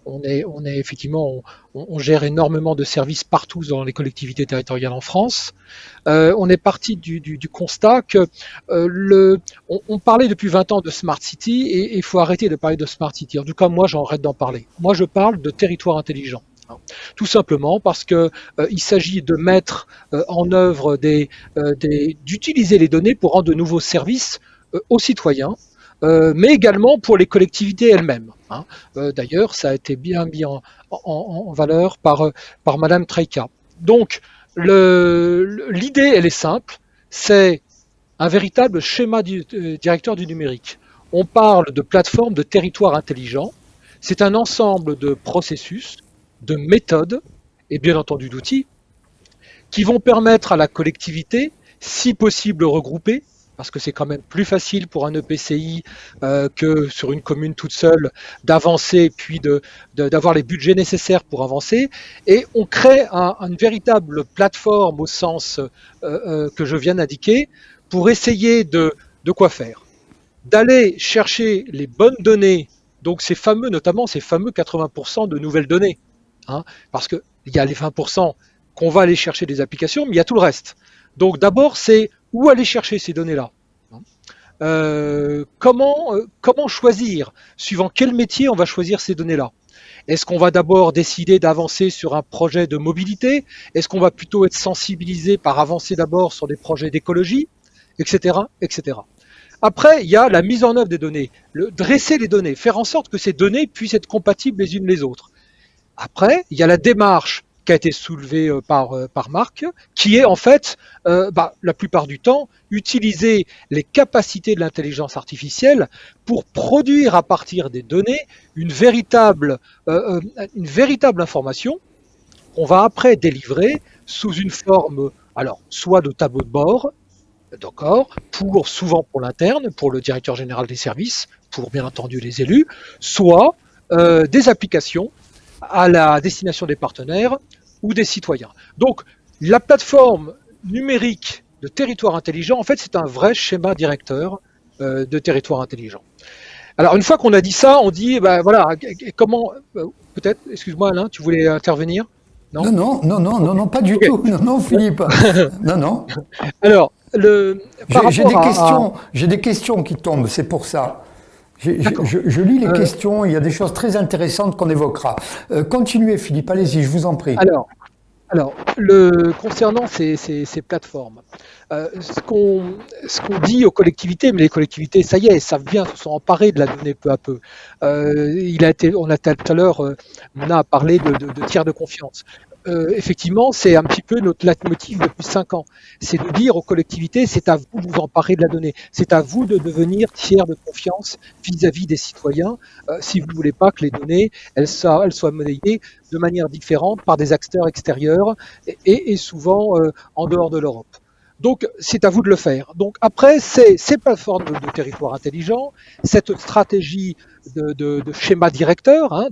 on est effectivement, on gère énormément de services partout dans les collectivités territoriales en France. On est parti du constat que on parlait depuis 20 ans de Smart City et il faut arrêter de parler de Smart City. En tout cas, moi, j'arrête d'en parler. Moi, je parle de territoire intelligent. Tout simplement parce que il s'agit de mettre en œuvre d'utiliser les données pour rendre de nouveaux services aux citoyens, mais également pour les collectivités elles-mêmes. Hein. D'ailleurs, ça a été bien mis en valeur par Madame Treika. Donc, l'idée, elle est simple, c'est un véritable schéma directeur du numérique. On parle de plateforme de territoire intelligent. C'est un ensemble de processus, de méthodes et bien entendu d'outils qui vont permettre à la collectivité, si possible regroupée, parce que c'est quand même plus facile pour un EPCI que sur une commune toute seule d'avancer puis d'avoir les budgets nécessaires pour avancer. Et on crée une véritable plateforme au sens que je viens d'indiquer pour essayer de quoi faire. D'aller chercher les bonnes données, donc notamment ces fameux 80% de nouvelles données. Hein, parce qu'il y a les 20% qu'on va aller chercher des applications, mais il y a tout le reste. Donc d'abord, c'est où aller chercher ces données-là. Comment choisir, suivant quel métier on va choisir ces données-là. Est-ce qu'on va d'abord décider d'avancer sur un projet de mobilité? Est-ce qu'on va plutôt être sensibilisé par avancer d'abord sur des projets d'écologie, etc., etc. Après, il y a la mise en œuvre des données, dresser les données, faire en sorte que ces données puissent être compatibles les unes les autres. Après, il y a la démarche qui a été soulevée par Marc, qui est en fait, la plupart du temps, utiliser les capacités de l'intelligence artificielle pour produire à partir des données une véritable information qu'on va après délivrer sous une forme, alors soit de tableau de bord, d'accord, souvent pour l'interne, pour le directeur général des services, pour bien entendu les élus, soit des applications à la destination des partenaires ou des citoyens. Donc, la plateforme numérique de territoire intelligent, en fait, c'est un vrai schéma directeur de territoire intelligent. Alors, une fois qu'on a dit ça, on dit, voilà, comment, peut-être, excuse-moi Alain, tu voulais intervenir? Non, pas du tout. Non, Philippe. Non. Alors, j'ai des questions qui tombent, c'est pour ça. Je lis les questions, il y a des choses très intéressantes qu'on évoquera. Continuez Philippe, allez-y, je vous en prie. Alors concernant ces plateformes, ce qu'on dit aux collectivités, mais les collectivités, ça y est, savent bien, se sont emparées de la donnée peu à peu. On a tout à l'heure, Mona a parlé de tiers de confiance. Effectivement, c'est un petit peu notre leitmotiv depuis 5 ans. C'est de dire aux collectivités, c'est à vous de vous emparer de la donnée. C'est à vous de devenir tiers de confiance vis-à-vis des citoyens, si vous ne voulez pas que les données, elles soient monnayées de manière différente par des acteurs extérieurs et souvent en dehors de l'Europe. Donc, c'est à vous de le faire. Donc, après, ces plateformes de territoire intelligent, cette stratégie de schéma directeur, hein,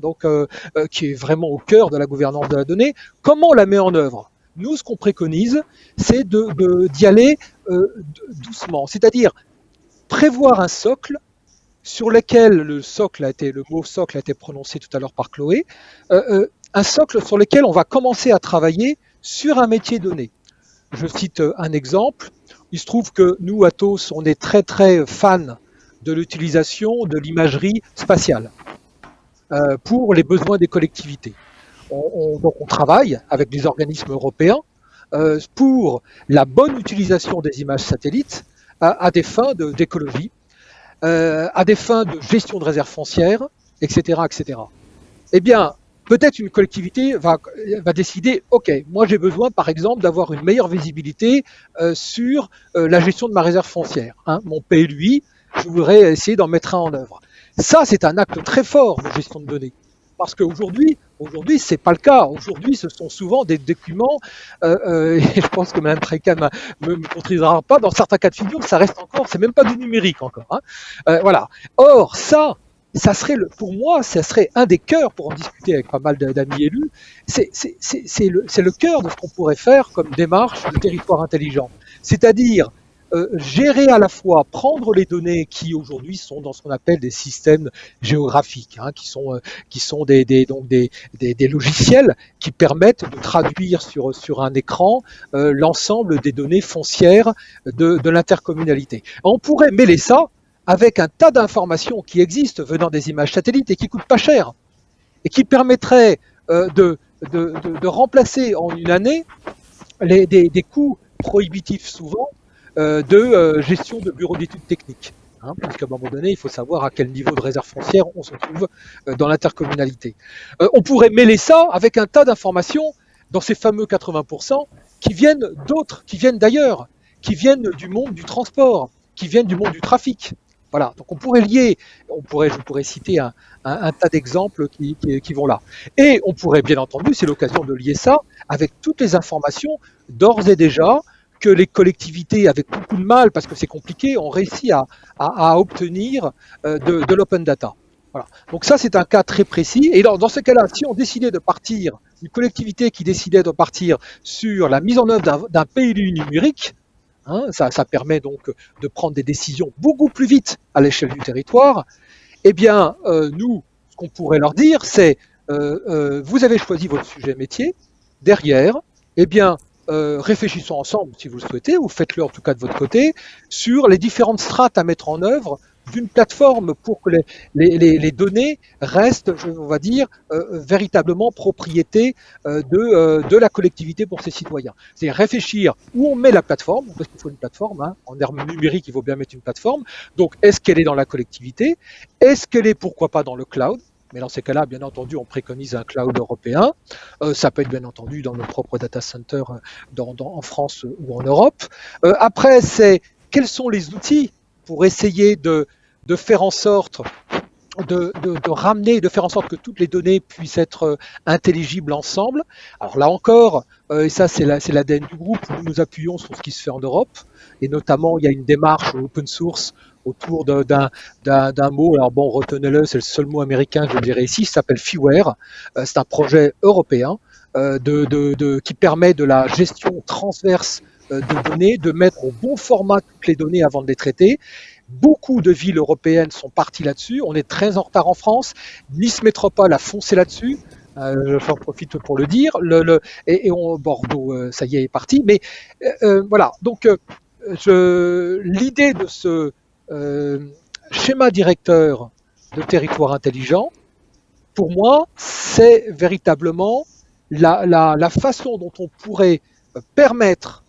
qui est vraiment au cœur de la gouvernance de la donnée, comment on la met en œuvre? Nous, ce qu'on préconise, c'est d'y aller doucement, c'est-à-dire prévoir un socle sur lequel le mot socle a été prononcé tout à l'heure par Chloé, un socle sur lequel on va commencer à travailler sur un métier donné. Je cite un exemple. Il se trouve que nous, Atos, on est très très fans de l'utilisation de l'imagerie spatiale pour les besoins des collectivités. Donc on travaille avec des organismes européens pour la bonne utilisation des images satellites à des fins d'écologie, à des fins de gestion de réserves foncières, etc., etc. Eh bien, peut-être une collectivité va décider, OK, moi j'ai besoin par exemple d'avoir une meilleure visibilité sur la gestion de ma réserve foncière. Hein. Mon PLUI, je voudrais essayer d'en mettre un en œuvre. Ça, c'est un acte très fort de gestion de données. Parce qu'aujourd'hui, c'est pas le cas. Aujourd'hui, ce sont souvent des documents, et je pense que Mme Trécan me contredira pas, dans certains cas de figure, ça reste encore, c'est même pas du numérique encore. Hein. Voilà. Or, ça serait, pour moi, ça serait un des cœurs, pour en discuter avec pas mal d'amis élus, c'est le cœur de ce qu'on pourrait faire comme démarche de territoire intelligent. C'est-à-dire, gérer à la fois, prendre les données qui aujourd'hui sont dans ce qu'on appelle des systèmes géographiques, hein, qui sont des logiciels qui permettent de traduire sur un écran l'ensemble des données foncières de l'intercommunalité. On pourrait mêler ça avec un tas d'informations qui existent venant des images satellites et qui coûtent pas cher et qui permettraient de remplacer en une année des coûts prohibitifs souvent de gestion de bureaux d'études techniques. Hein, puisqu'à un moment donné, il faut savoir à quel niveau de réserve foncière on se trouve dans l'intercommunalité. On pourrait mêler ça avec un tas d'informations dans ces fameux 80% qui viennent d'autres, qui viennent d'ailleurs, qui viennent du monde du transport, qui viennent du monde du trafic. Voilà, donc on pourrait lier, je pourrais citer un tas d'exemples qui vont là. Et on pourrait bien entendu, c'est l'occasion de lier ça avec toutes les informations d'ores et déjà que les collectivités, avec beaucoup de mal, parce que c'est compliqué, ont réussi à obtenir de l'open data. Voilà. Donc ça, c'est un cas très précis. Et dans ce cas-là, si on décidait de partir, une collectivité qui décidait de partir sur la mise en œuvre d'un PLU numérique, hein, ça permet donc de prendre des décisions beaucoup plus vite à l'échelle du territoire, eh bien, nous, ce qu'on pourrait leur dire, c'est vous avez choisi votre sujet métier, derrière, eh bien, réfléchissons ensemble, si vous le souhaitez, ou faites-le en tout cas de votre côté, sur les différentes strates à mettre en œuvre d'une plateforme pour que les données restent, on va dire, véritablement propriété de la collectivité pour ses citoyens. C'est réfléchir où on met la plateforme, parce qu'il faut une plateforme, hein, en termes numériques, il faut bien mettre une plateforme. Donc, est-ce qu'elle est dans la collectivité? Est-ce qu'elle est, pourquoi pas, dans le cloud? Mais dans ces cas-là, bien entendu, on préconise un cloud européen. Ça peut être bien entendu dans nos propres data centers en France ou en Europe. Après, c'est quels sont les outils pour essayer de faire en sorte de ramener, de faire en sorte que toutes les données puissent être intelligibles ensemble. Alors là encore, et ça c'est l'ADN du groupe, nous nous appuyons sur ce qui se fait en Europe, et notamment il y a une démarche open source autour d'un mot, alors bon, retenez-le, c'est le seul mot américain que je dirais ici, ça s'appelle Feeware. C'est un projet européen qui permet de la gestion transverse de données, de mettre au bon format toutes les données avant de les traiter. Beaucoup de villes européennes sont parties là-dessus. On est très en retard en France. Nice Métropole a foncé là-dessus. J'en profite pour le dire. Bordeaux, ça y est parti. Mais voilà. Donc, l'idée de ce schéma directeur de territoire intelligent, pour moi, c'est véritablement la façon dont on pourrait permettre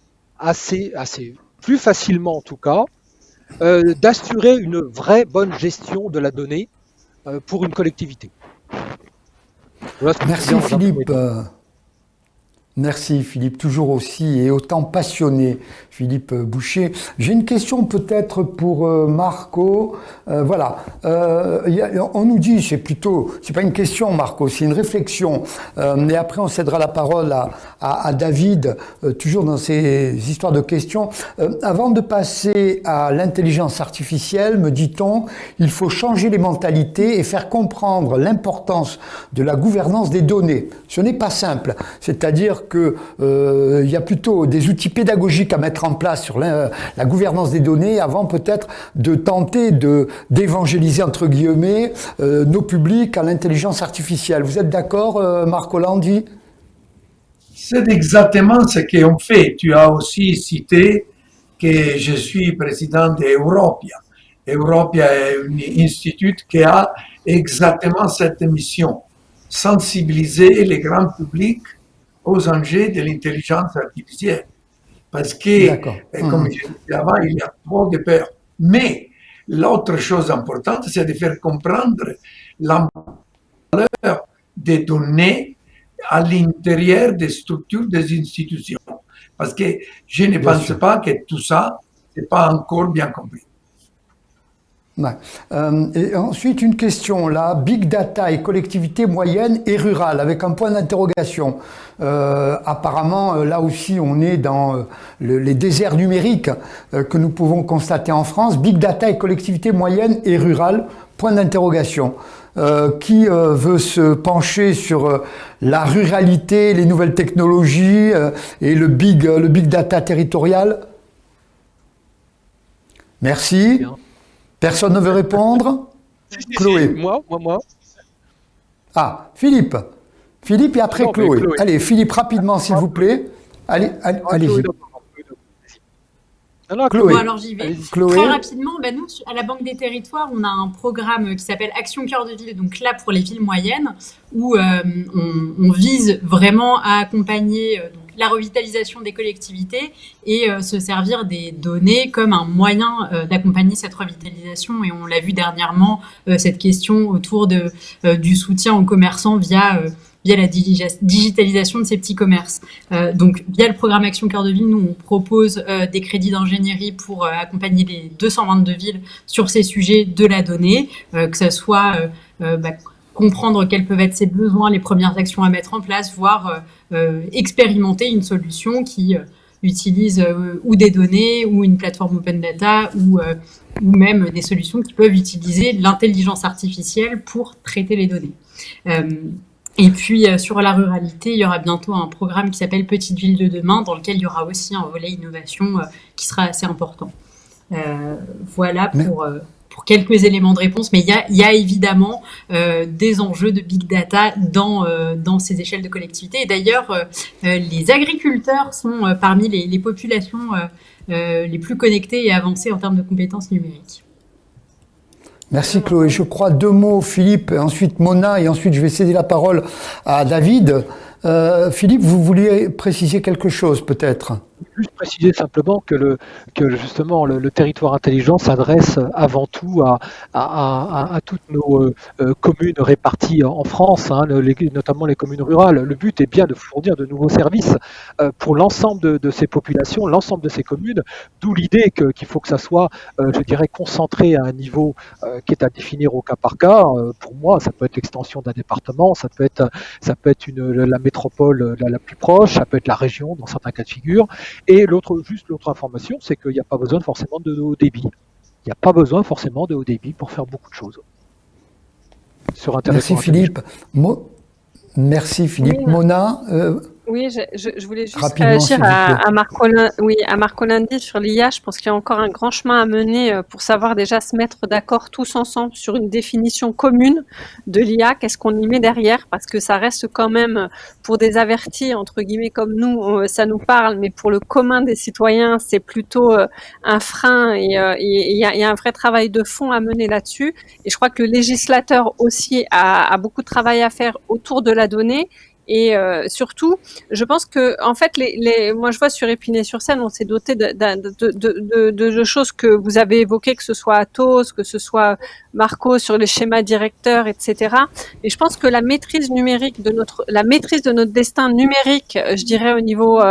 plus facilement en tout cas, d'assurer une vraie bonne gestion de la donnée pour une collectivité. Voilà. Merci Philippe. Merci Philippe, toujours aussi et autant passionné, Philippe Boucher. J'ai une question peut-être pour Marco. Voilà, on nous dit, c'est pas une question Marco, c'est une réflexion. Et après on cédera la parole à David, toujours dans ces histoires de questions. Avant de passer à l'intelligence artificielle, me dit-on, il faut changer les mentalités et faire comprendre l'importance de la gouvernance des données. Ce n'est pas simple, c'est-à-dire que il y a plutôt des outils pédagogiques à mettre en place sur la gouvernance des données avant peut-être de tenter d'évangéliser entre guillemets nos publics à l'intelligence artificielle. Vous êtes d'accord, Marco Landi? C'est exactement ce qu'on fait. Tu as aussi cité que je suis président d'Europia. Europia est un institut qui a exactement cette mission, sensibiliser le grand public aux enjeux de l'intelligence artificielle. Parce que, D'accord. comme je disais avant, il y a trop de peur. Mais l'autre chose importante, c'est de faire comprendre la valeur des données à l'intérieur des structures des institutions. Parce que je ne pense pas que tout ça n'est pas encore bien compris. Ouais. Et ensuite, une question là, big data et collectivité moyenne et rurale, avec un point d'interrogation. Apparemment, là aussi, on est dans les déserts numériques que nous pouvons constater en France. Big data et collectivité moyenne et rurale, point d'interrogation. Qui veut se pencher sur la ruralité, les nouvelles technologies et le big data territorial? Merci. Bien. Personne ne veut répondre? Chloé. Moi. Ah, Philippe. Philippe et après Non, mais Chloé. Chloé. Allez, Philippe, rapidement, s'il vous plaît. Allez-y. Non, Chloé. Bon, alors j'y vais. Allez-y. Chloé. Très rapidement, nous, à la Banque des Territoires, on a un programme qui s'appelle Action Cœur de Ville, donc là pour les villes moyennes, où on vise vraiment à accompagner donc, la revitalisation des collectivités et se servir des données comme un moyen d'accompagner cette revitalisation. Et on l'a vu dernièrement, cette question autour du soutien aux commerçants via la digitalisation de ces petits commerces. Donc, via le programme Action Cœur de Ville, nous, on propose des crédits d'ingénierie pour accompagner les 222 villes sur ces sujets de la donnée, que ce soit comprendre quels peuvent être ses besoins, les premières actions à mettre en place, voire expérimenter une solution qui utilise ou des données ou une plateforme open data ou même des solutions qui peuvent utiliser l'intelligence artificielle pour traiter les données. Et puis, sur la ruralité, il y aura bientôt un programme qui s'appelle Petite Ville de demain, dans lequel il y aura aussi un volet innovation qui sera assez important. Voilà pour quelques éléments de réponse, mais il y a évidemment des enjeux de big data dans ces échelles de collectivité. Et d'ailleurs, les agriculteurs sont parmi les populations les plus connectées et avancées en termes de compétences numériques. Merci Chloé. Je crois 2 mots, Philippe, ensuite Mona, et ensuite je vais céder la parole à David. Philippe, vous vouliez préciser quelque chose peut-être? Juste préciser simplement que justement le territoire intelligent s'adresse avant tout à toutes nos communes réparties en France, hein, notamment les communes rurales. Le but est bien de fournir de nouveaux services pour l'ensemble de ces populations, l'ensemble de ces communes, d'où l'idée qu'il faut que ça soit, je dirais, concentré à un niveau qui est à définir au cas par cas. Pour moi, ça peut être l'extension d'un département, ça peut être la métropole la plus proche, ça peut être la région dans certains cas de figure. Et l'autre information, c'est qu'il n'y a pas besoin forcément de haut débit. Il n'y a pas besoin forcément de haut débit pour faire beaucoup de choses. Sur un Merci Philippe. Merci Philippe. Oui, Mona. Oui, je voulais juste Rapidement, réagir s'il vous plaît. à Marco Landi sur l'IA. Je pense qu'il y a encore un grand chemin à mener pour savoir déjà se mettre d'accord tous ensemble sur une définition commune de l'IA. Qu'est-ce qu'on y met derrière? Parce que ça reste quand même, pour des avertis, entre guillemets, comme nous, ça nous parle, mais pour le commun des citoyens, c'est plutôt un frein et il y a un vrai travail de fond à mener là-dessus. Et je crois que le législateur aussi a beaucoup de travail à faire autour de la donnée. Et surtout, je pense que en fait, moi je vois sur Épinay-sur-Seine, on s'est doté de choses que vous avez évoquées, que ce soit Atos, que ce soit Marco sur les schémas directeurs, etc. Et je pense que la maîtrise de notre destin numérique, je dirais au niveau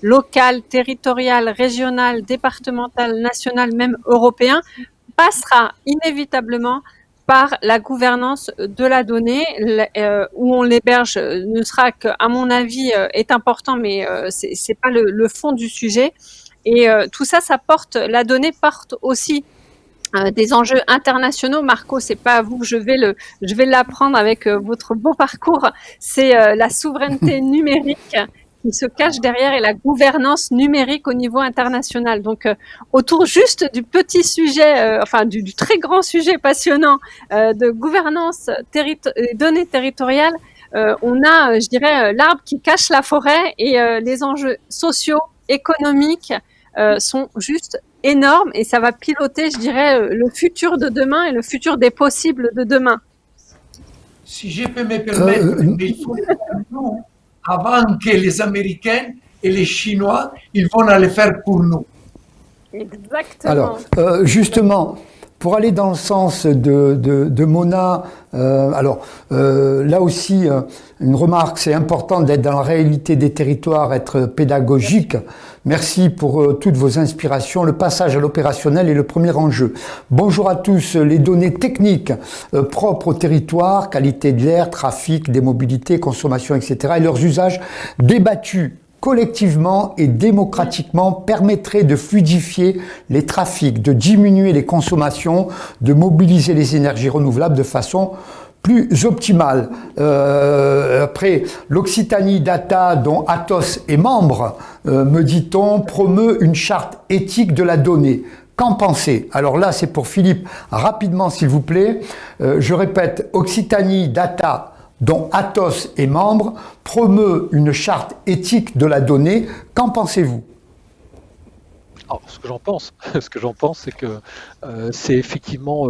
local, territorial, régional, départemental, national, même européen, passera inévitablement par la gouvernance de la donnée, où on l'héberge ne sera que, à mon avis, est important, mais c'est pas le fond du sujet. Et tout ça, la donnée porte aussi des enjeux internationaux. Marco, c'est pas à vous que je vais l'apprendre avec votre beau parcours. C'est la souveraineté numérique qui se cache derrière et la gouvernance numérique au niveau international. Donc, autour juste du petit sujet, du très grand sujet passionnant de gouvernance données territoriales, on a, je dirais, l'arbre qui cache la forêt et les enjeux sociaux, économiques sont juste énormes et ça va piloter, je dirais, le futur de demain et le futur des possibles de demain. Si je peux me permettre, il faut avant que les Américains et les Chinois, ils vont aller faire pour nous. Exactement. Alors, justement, pour aller dans le sens de Mona, là aussi, une remarque, c'est important d'être dans la réalité des territoires, être pédagogique. Merci pour toutes vos inspirations. Le passage à l'opérationnel est le premier enjeu. Bonjour à tous. Les données techniques propres au territoire, qualité de l'air, trafic, des mobilités, consommation, etc. et leurs usages débattus collectivement et démocratiquement permettrait de fluidifier les trafics, de diminuer les consommations, de mobiliser les énergies renouvelables de façon plus optimale. Après, l'Occitanie Data, dont Atos est membre, me dit-on, promeut une charte éthique de la donnée. Qu'en pensez? Alors là, c'est pour Philippe. Rapidement, s'il vous plaît. Je répète, Occitanie Data, dont Atos est membre, promeut une charte éthique de la donnée. Qu'en pensez-vous? Alors, ce que j'en pense, c'est que c'est effectivement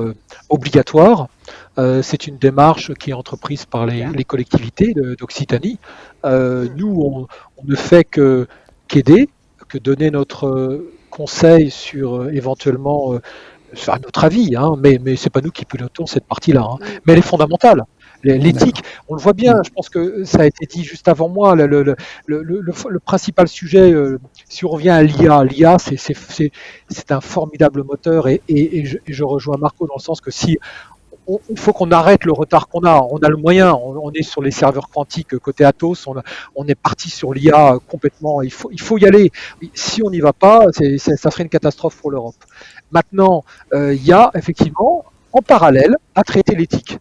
obligatoire. C'est une démarche qui est entreprise par les collectivités d'Occitanie. Nous, on ne fait qu'aider, que donner notre conseil sur éventuellement, à notre avis, hein, mais c'est pas nous qui pilotons cette partie-là. Hein. Mais elle est fondamentale. L'éthique, on le voit bien, je pense que ça a été dit juste avant moi, le principal sujet, si on revient à l'IA, c'est un formidable moteur et je rejoins Marco dans le sens que si il faut qu'on arrête le retard qu'on a. On a le moyen, on est sur les serveurs quantiques côté Atos, on est parti sur l'IA complètement. Il faut y aller. Si on n'y va pas, ça serait une catastrophe pour l'Europe. Maintenant, il y a effectivement en parallèle à traiter l'éthique.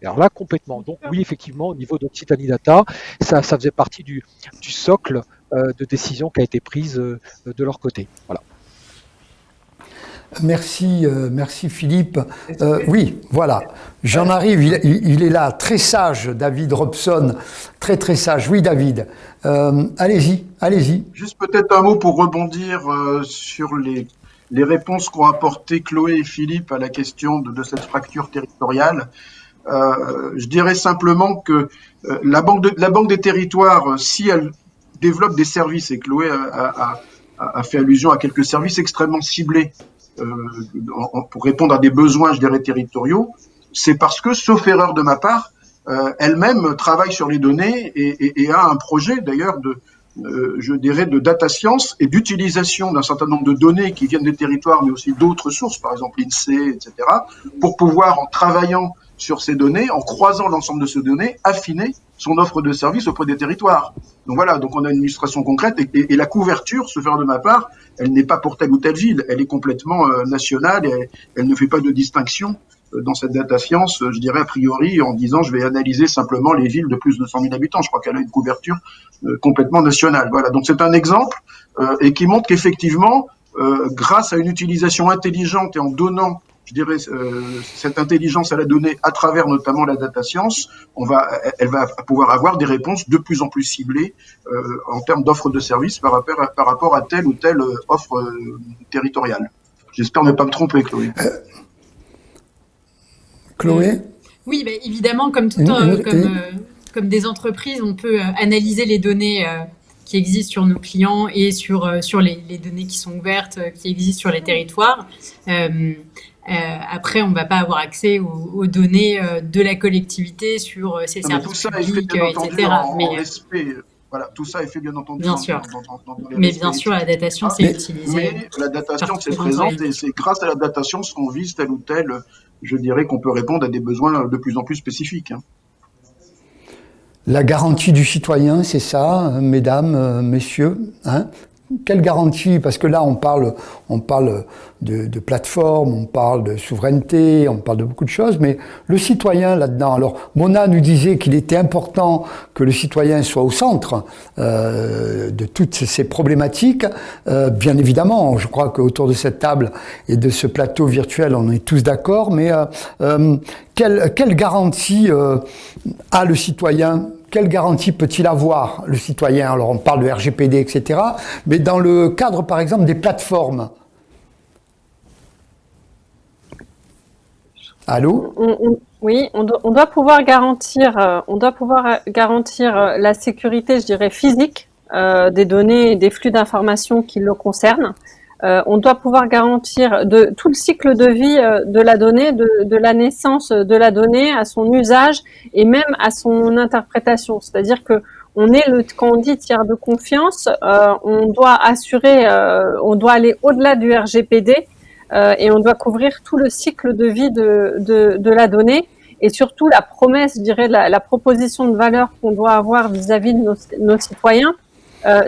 Alors là, complètement. Donc oui, effectivement, au niveau d'Occitanie Data, ça faisait partie du socle de décision qui a été prise de leur côté. Voilà. Merci, merci Philippe. Oui, voilà. J'en arrive, il est là, très sage, David Robson, très très sage. Oui, David, allez-y. Juste peut-être un mot pour rebondir sur les réponses qu'ont apportées Chloé et Philippe à la question de cette fracture territoriale. Je dirais simplement que la Banque des territoires, si elle développe des services, et Chloé a fait allusion à quelques services extrêmement ciblés pour répondre à des besoins, je dirais, territoriaux, c'est parce que, sauf erreur de ma part, elle-même travaille sur les données et a un projet d'ailleurs je dirais, de data science et d'utilisation d'un certain nombre de données qui viennent des territoires, mais aussi d'autres sources, par exemple l'INSEE, etc., pour pouvoir, en travaillant sur ces données, en croisant l'ensemble de ces données, affiner son offre de service auprès des territoires. Donc voilà, donc on a une illustration concrète et la couverture, ce faire de ma part, elle n'est pas pour telle ou telle ville, elle est complètement nationale et elle ne fait pas de distinction dans cette data science, je dirais a priori, en disant je vais analyser simplement les villes de plus de 100 000 habitants. Je crois qu'elle a une couverture complètement nationale. Voilà, donc c'est un exemple et qui montre qu'effectivement, grâce à une utilisation intelligente et en donnant, je dirais, cette intelligence à la donnée à travers notamment la data science, elle va pouvoir avoir des réponses de plus en plus ciblées en termes d'offres de services par rapport à telle ou telle offre territoriale. J'espère ne pas me tromper, Chloé. Chloé? Oui, évidemment, comme des entreprises, on peut analyser les données qui existent sur nos clients et sur les données qui sont ouvertes, qui existent sur les territoires. Après, on ne va pas avoir accès aux données de la collectivité sur ses services publics, etc. Voilà, tout ça est fait bien entendu. Bien sûr. Mais bien sûr, la data science est utilisée. Mais la data science est présente et c'est grâce à la data science qu'on vise tel ou tel, je dirais qu'on peut répondre à des besoins de plus en plus spécifiques. La garantie du citoyen, c'est ça, mesdames, messieurs, hein? Quelle garantie? Parce que là, on parle de plateforme, on parle de souveraineté, on parle de beaucoup de choses, mais le citoyen là-dedans. Alors, Mona nous disait qu'il était important que le citoyen soit au centre de toutes ces problématiques. Bien évidemment, je crois qu'autour de cette table et de ce plateau virtuel, on est tous d'accord, mais quelle garantie a le citoyen? Quelle garantie peut-il avoir, le citoyen? Alors, on parle de RGPD, etc., mais dans le cadre, par exemple, des plateformes. Allô? Oui, on doit pouvoir garantir la sécurité, je dirais, physique des données et des flux d'informations qui le concernent. On doit pouvoir garantir tout le cycle de vie de la donnée, de la naissance de la donnée à son usage et même à son interprétation. C'est-à-dire que quand on dit tiers de confiance, on doit on doit aller au-delà du RGPD et on doit couvrir tout le cycle de vie de la donnée et surtout la promesse, je dirais, la proposition de valeur qu'on doit avoir vis-à-vis de nos citoyens.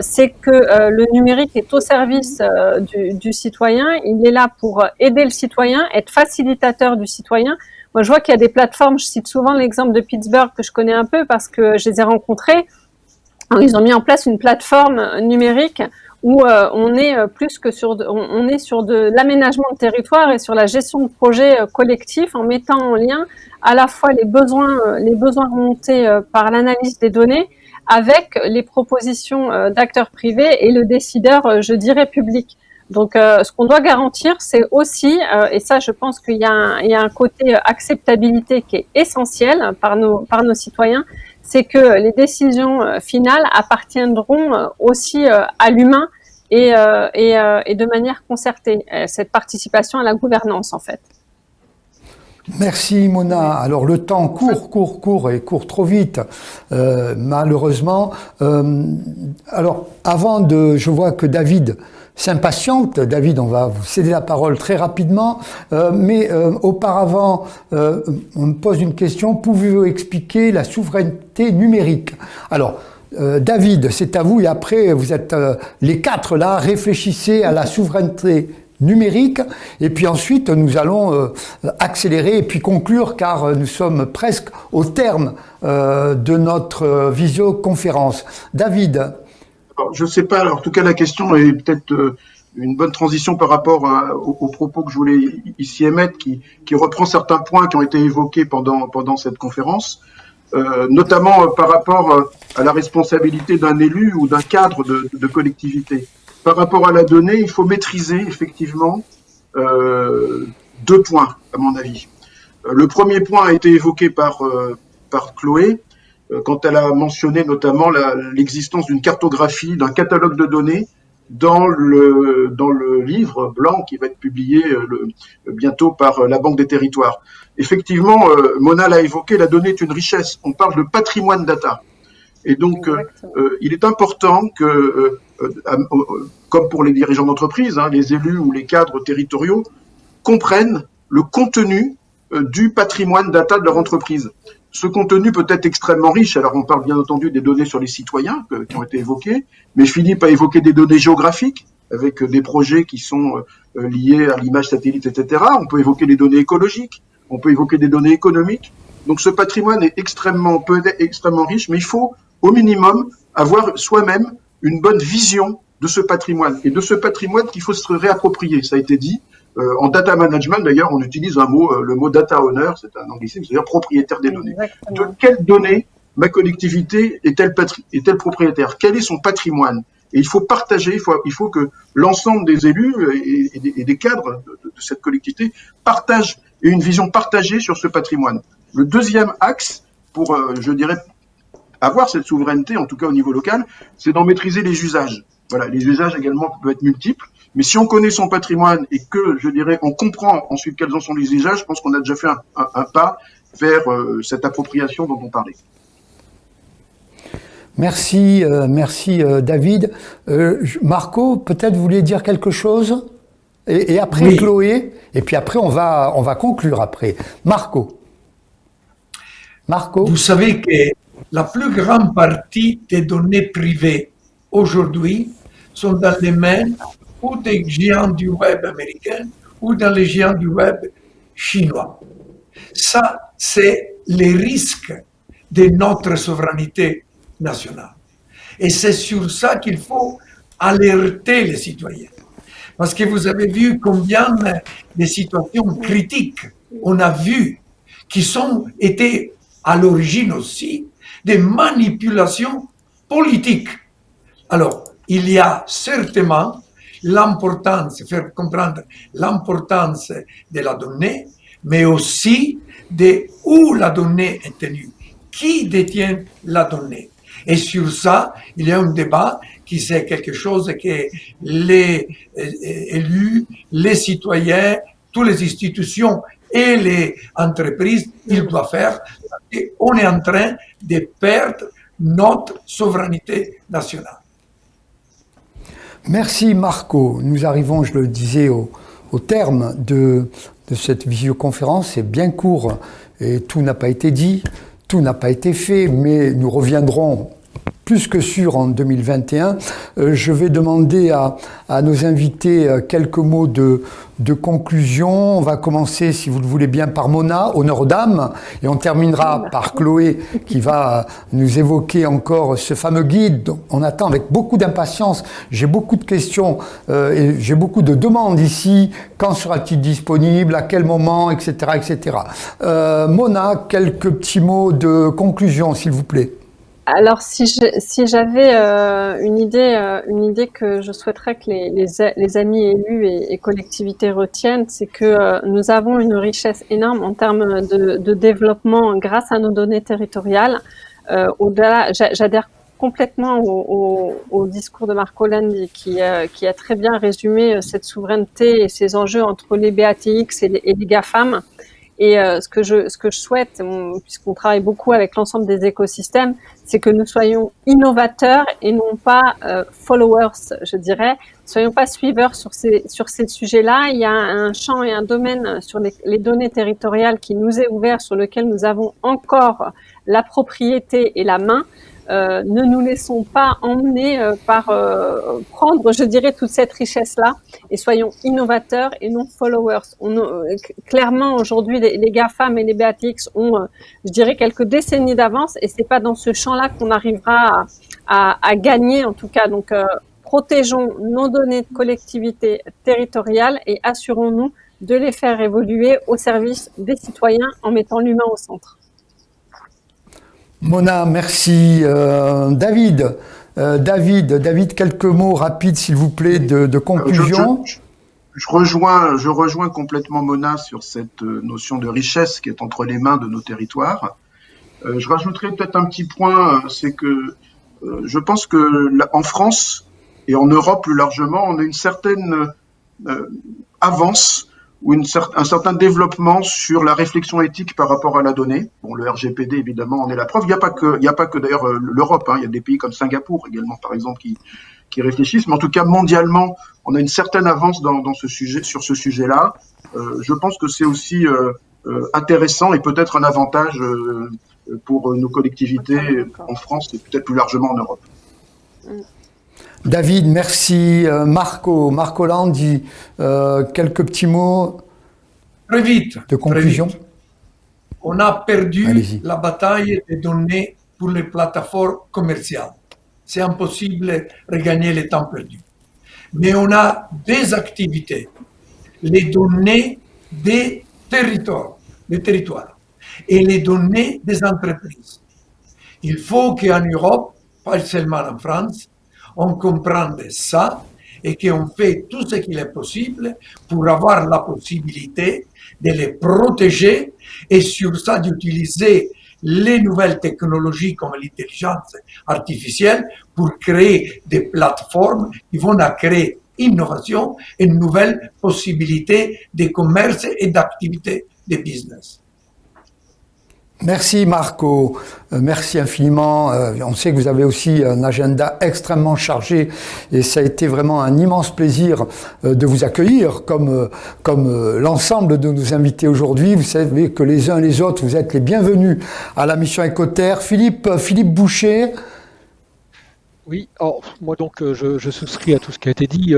C'est que le numérique est au service du citoyen, il est là pour aider le citoyen, être facilitateur du citoyen. Moi, je vois qu'il y a des plateformes, je cite souvent l'exemple de Pittsburgh que je connais un peu parce que je les ai rencontrés. Alors, ils ont mis en place une plateforme numérique où on est on est sur de l'aménagement de territoire et sur la gestion de projets collectifs en mettant en lien à la fois les besoins remontés par l'analyse des données avec les propositions d'acteurs privés et le décideur, je dirais, public. Donc, ce qu'on doit garantir, c'est aussi, et ça, je pense qu'il y a un côté acceptabilité qui est essentiel par nos citoyens, c'est que les décisions finales appartiendront aussi à l'humain et de manière concertée. Cette participation à la gouvernance, en fait. Merci Mona. Alors le temps court et court trop vite, malheureusement. Alors je vois que David s'impatiente. David, on va vous céder la parole très rapidement, mais auparavant, on me pose une question. Pouvez-vous expliquer la souveraineté numérique? Alors, David, c'est à vous et après, vous êtes les quatre là, réfléchissez à la souveraineté numérique et puis ensuite nous allons accélérer et puis conclure car nous sommes presque au terme de notre visioconférence. David. Alors, je ne sais pas, alors, en tout cas la question est peut-être une bonne transition par rapport aux propos que je voulais ici émettre qui reprend certains points qui ont été évoqués pendant cette conférence. Notamment par rapport à la responsabilité d'un élu ou d'un cadre de collectivité. Par rapport à la donnée, il faut maîtriser effectivement deux points, à mon avis. Le premier point a été évoqué par Chloé, quand elle a mentionné notamment l'existence d'une cartographie, d'un catalogue de données dans le livre blanc qui va être publié bientôt par la Banque des Territoires. Effectivement, Mona l'a évoqué, la donnée est une richesse. On parle de patrimoine data. Et donc, il est important que, comme pour les dirigeants d'entreprise, les élus ou les cadres territoriaux, comprennent le contenu du patrimoine data de leur entreprise. Ce contenu peut être extrêmement riche. Alors, on parle bien entendu des données sur les citoyens qui ont été évoquées, mais Philippe a évoqué des données géographiques avec des projets qui sont liés à l'image satellite, etc. On peut évoquer des données écologiques, on peut évoquer des données économiques. Donc, ce patrimoine est peut être extrêmement riche, mais il faut, au minimum, avoir soi-même une bonne vision de ce patrimoine et de ce patrimoine qu'il faut se réapproprier. Ça a été dit. En data management, d'ailleurs, on utilise le mot data owner, c'est un anglicisme, c'est-à-dire propriétaire des données. Exactement. De quelles données ma collectivité est-elle propriétaire? Quel est son patrimoine? Et il faut partager, il faut que l'ensemble des élus et des cadres de cette collectivité partagent et une vision partagée sur ce patrimoine. Le deuxième axe pour, je dirais, avoir cette souveraineté, en tout cas au niveau local, c'est d'en maîtriser les usages. Voilà, les usages également peuvent être multiples, mais si on connaît son patrimoine et que, je dirais, on comprend ensuite quels en sont les usages, je pense qu'on a déjà fait un pas vers cette appropriation dont on parlait. Merci David. Marco, peut-être vous voulez dire quelque chose et après oui. Chloé, et puis après on va conclure après. Marco. Vous savez que la plus grande partie des données privées aujourd'hui sont dans les mains ou des géants du web américains ou dans les géants du web chinois. Ça, c'est les risques de notre souveraineté nationale. Et c'est sur ça qu'il faut alerter les citoyens. Parce que vous avez vu combien de situations critiques on a vu qui étaient à l'origine aussi des manipulations politiques. Alors, il y a certainement l'importance, faire comprendre l'importance de la donnée, mais aussi de où la donnée est tenue, qui détient la donnée. Et sur ça, il y a un débat qui c'est quelque chose que les élus, les citoyens, toutes les institutions et les entreprises, ils doivent faire. Et on est en train de perdre notre souveraineté nationale. Merci Marco. Nous arrivons, je le disais, au terme de cette visioconférence. C'est bien court et tout n'a pas été dit, tout n'a pas été fait, mais nous reviendrons plus que sûr en 2021. Je vais demander à nos invités quelques mots de conclusion. On va commencer, si vous le voulez bien, par Mona, honneur aux dames, et on terminera par Chloé qui va nous évoquer encore ce fameux guide. Donc, on attend avec beaucoup d'impatience. J'ai beaucoup de questions et j'ai beaucoup de demandes ici. Quand sera-t-il disponible? À quel moment? Etc. etc. Mona, quelques petits mots de conclusion, s'il vous plaît. Alors, si j'avais une idée que je souhaiterais que les amis élus et collectivités retiennent, c'est que nous avons une richesse énorme en termes de développement grâce à nos données territoriales. Au-delà, j'adhère complètement au discours de Marco Landi qui a très bien résumé cette souveraineté et ces enjeux entre les BATX et les GAFAM. Et ce que je souhaite, puisqu'on travaille beaucoup avec l'ensemble des écosystèmes, c'est que nous soyons innovateurs et non pas followers, je dirais. Soyons pas suiveurs sur ces sujets-là. Il y a un champ et un domaine sur les données territoriales qui nous est ouvert, sur lequel nous avons encore la propriété et la main. Ne nous laissons pas emmener par prendre, je dirais, toute cette richesse-là et soyons innovateurs et non followers. Clairement, aujourd'hui, les GAFAM et les BATX ont, je dirais, quelques décennies d'avance et c'est pas dans ce champ-là qu'on arrivera à gagner, en tout cas. Donc, protégeons nos données de collectivités territoriales et assurons-nous de les faire évoluer au service des citoyens en mettant l'humain au centre. Mona, merci. David, quelques mots rapides, s'il vous plaît, de conclusion. Je rejoins complètement Mona sur cette notion de richesse qui est entre les mains de nos territoires. Je rajouterai peut-être un petit point, c'est que je pense que en France et en Europe plus largement, on a une certaine avance ou un certain développement sur la réflexion éthique par rapport à la donnée. Bon, le RGPD, évidemment, en est la preuve. Il n'y a pas que d'ailleurs l'Europe, hein. Il y a des pays comme Singapour également, par exemple, qui réfléchissent. Mais en tout cas, mondialement, on a une certaine avance sur ce sujet-là. Je pense que c'est aussi intéressant et peut-être un avantage pour nos collectivités en France et peut-être plus largement en Europe. David, merci. Marco Landi, quelques petits mots Très vite, de conclusion. Très vite. On a perdu Allez-y. la bataille des données pour les plateformes commerciales. C'est impossible de regagner le temps perdu. Mais on a des activités, les données des territoires et les données des entreprises. Il faut qu'en Europe, pas seulement en France, on comprenne ça et qu'on fait tout ce qu'il est possible pour avoir la possibilité de les protéger et sur ça d'utiliser les nouvelles technologies comme l'intelligence artificielle pour créer des plateformes qui vont créer innovation et de nouvelles possibilités de commerce et d'activité de business. Merci Marco, merci infiniment. On sait que vous avez aussi un agenda extrêmement chargé et ça a été vraiment un immense plaisir de vous accueillir comme l'ensemble de nos invités aujourd'hui. Vous savez que les uns et les autres, vous êtes les bienvenus à la mission Écoterre. Philippe Boucher. Oui, alors, moi donc je souscris à tout ce qui a été dit.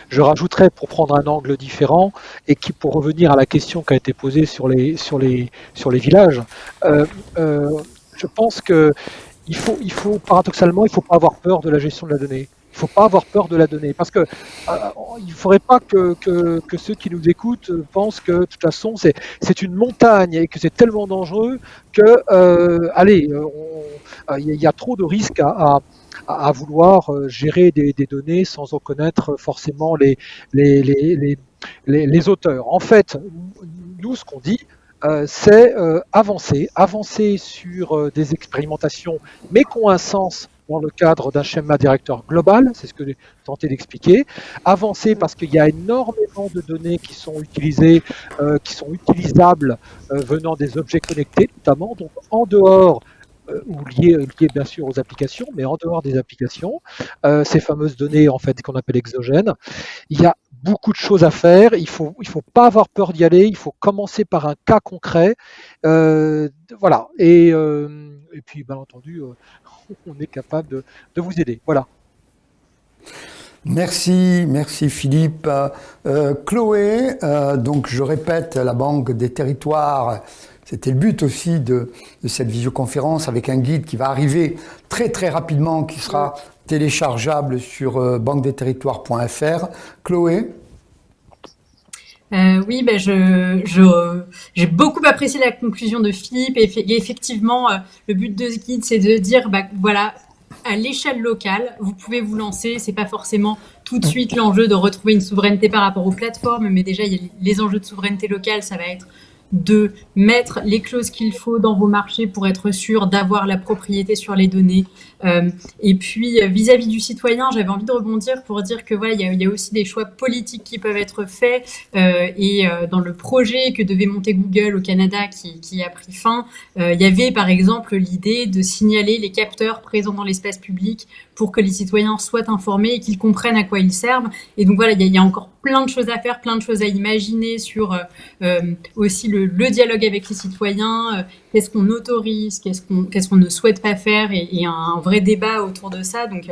Je rajouterais pour prendre un angle différent et pour revenir à la question qui a été posée sur les villages. Je pense que il faut paradoxalement, il faut pas avoir peur de la gestion de la donnée. Il faut pas avoir peur de la donnée parce que il faudrait pas que ceux qui nous écoutent pensent que de toute façon c'est une montagne et que c'est tellement dangereux que il y a trop de risques à vouloir gérer des données sans en connaître forcément les auteurs. En fait, nous, ce qu'on dit, c'est avancer sur des expérimentations, mais qui ont un sens dans le cadre d'un schéma directeur global, c'est ce que j'ai tenté d'expliquer. Avancer parce qu'il y a énormément de données qui sont utilisées, qui sont utilisables venant des objets connectés notamment, donc en dehors ou liées bien sûr aux applications, mais en dehors des applications, ces fameuses données en fait qu'on appelle exogènes. Il y a beaucoup de choses à faire, il faut pas avoir peur d'y aller, il faut commencer par un cas concret, voilà, et puis bien entendu, on est capable de vous aider, voilà. Merci Philippe. Chloé, donc je répète, la Banque des Territoires, c'était le but aussi de cette visioconférence avec un guide qui va arriver très très rapidement, qui sera téléchargeable sur banquedesterritoires.fr. Chloé? Oui, j'ai beaucoup apprécié la conclusion de Philippe. Et effectivement, le but de ce guide, c'est de dire, voilà, à l'échelle locale, vous pouvez vous lancer. C'est pas forcément tout de suite l'enjeu de retrouver une souveraineté par rapport aux plateformes, mais déjà, il y a les enjeux de souveraineté locale, ça va être de mettre les clauses qu'il faut dans vos marchés pour être sûr d'avoir la propriété sur les données. Et puis, vis-à-vis du citoyen, j'avais envie de rebondir pour dire que voilà, il y a aussi des choix politiques qui peuvent être faits. Dans le projet que devait monter Google au Canada, qui a pris fin, il y avait par exemple l'idée de signaler les capteurs présents dans l'espace public pour que les citoyens soient informés et qu'ils comprennent à quoi ils servent. Et donc voilà, il y a encore plein de choses à faire, plein de choses à imaginer sur aussi le dialogue avec les citoyens, qu'est-ce qu'on autorise, qu'est-ce qu'on ne souhaite pas faire, et un vrai débat autour de ça. Donc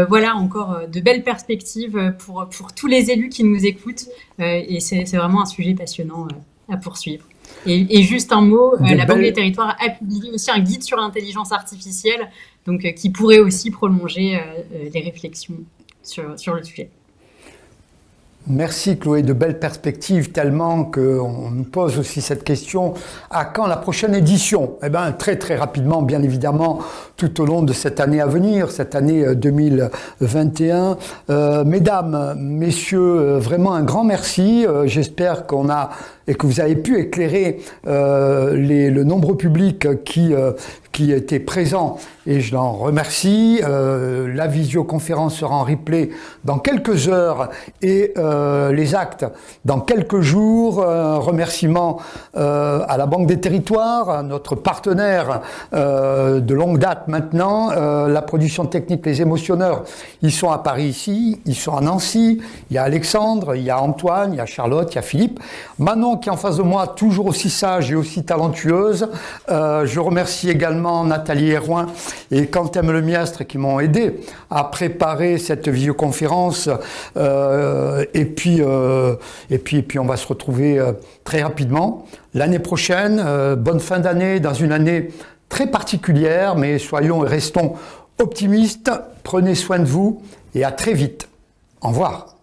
voilà, encore de belles perspectives pour tous les élus qui nous écoutent, et c'est vraiment un sujet passionnant à poursuivre. Et juste un mot, la Banque des Territoires a publié aussi un guide sur l'intelligence artificielle, donc qui pourrait aussi prolonger les réflexions sur le sujet. Merci Chloé, de belles perspectives, tellement qu'on nous pose aussi cette question, à quand la prochaine édition? Eh bien très très rapidement, bien évidemment, tout au long de cette année à venir, cette année 2021. Mesdames, messieurs, vraiment un grand merci. J'espère et que vous avez pu éclairer le nombreux public qui était présent, et je l'en remercie. La visioconférence sera en replay dans quelques heures, et les actes dans quelques jours. Remerciements à la Banque des Territoires, notre partenaire de longue date maintenant. La production technique, les émotionneurs, ils sont à Paris ici, ils sont à Nancy, il y a Alexandre, il y a Antoine, il y a Charlotte, il y a Philippe. Manon qui est en face de moi, toujours aussi sage et aussi talentueuse. Je remercie également Nathalie Hérouin et Quentin Lemiastre qui m'ont aidé à préparer cette visioconférence. Et puis on va se retrouver très rapidement l'année prochaine. Bonne fin d'année, dans une année très particulière, mais soyons et restons optimistes. Prenez soin de vous et à très vite. Au revoir.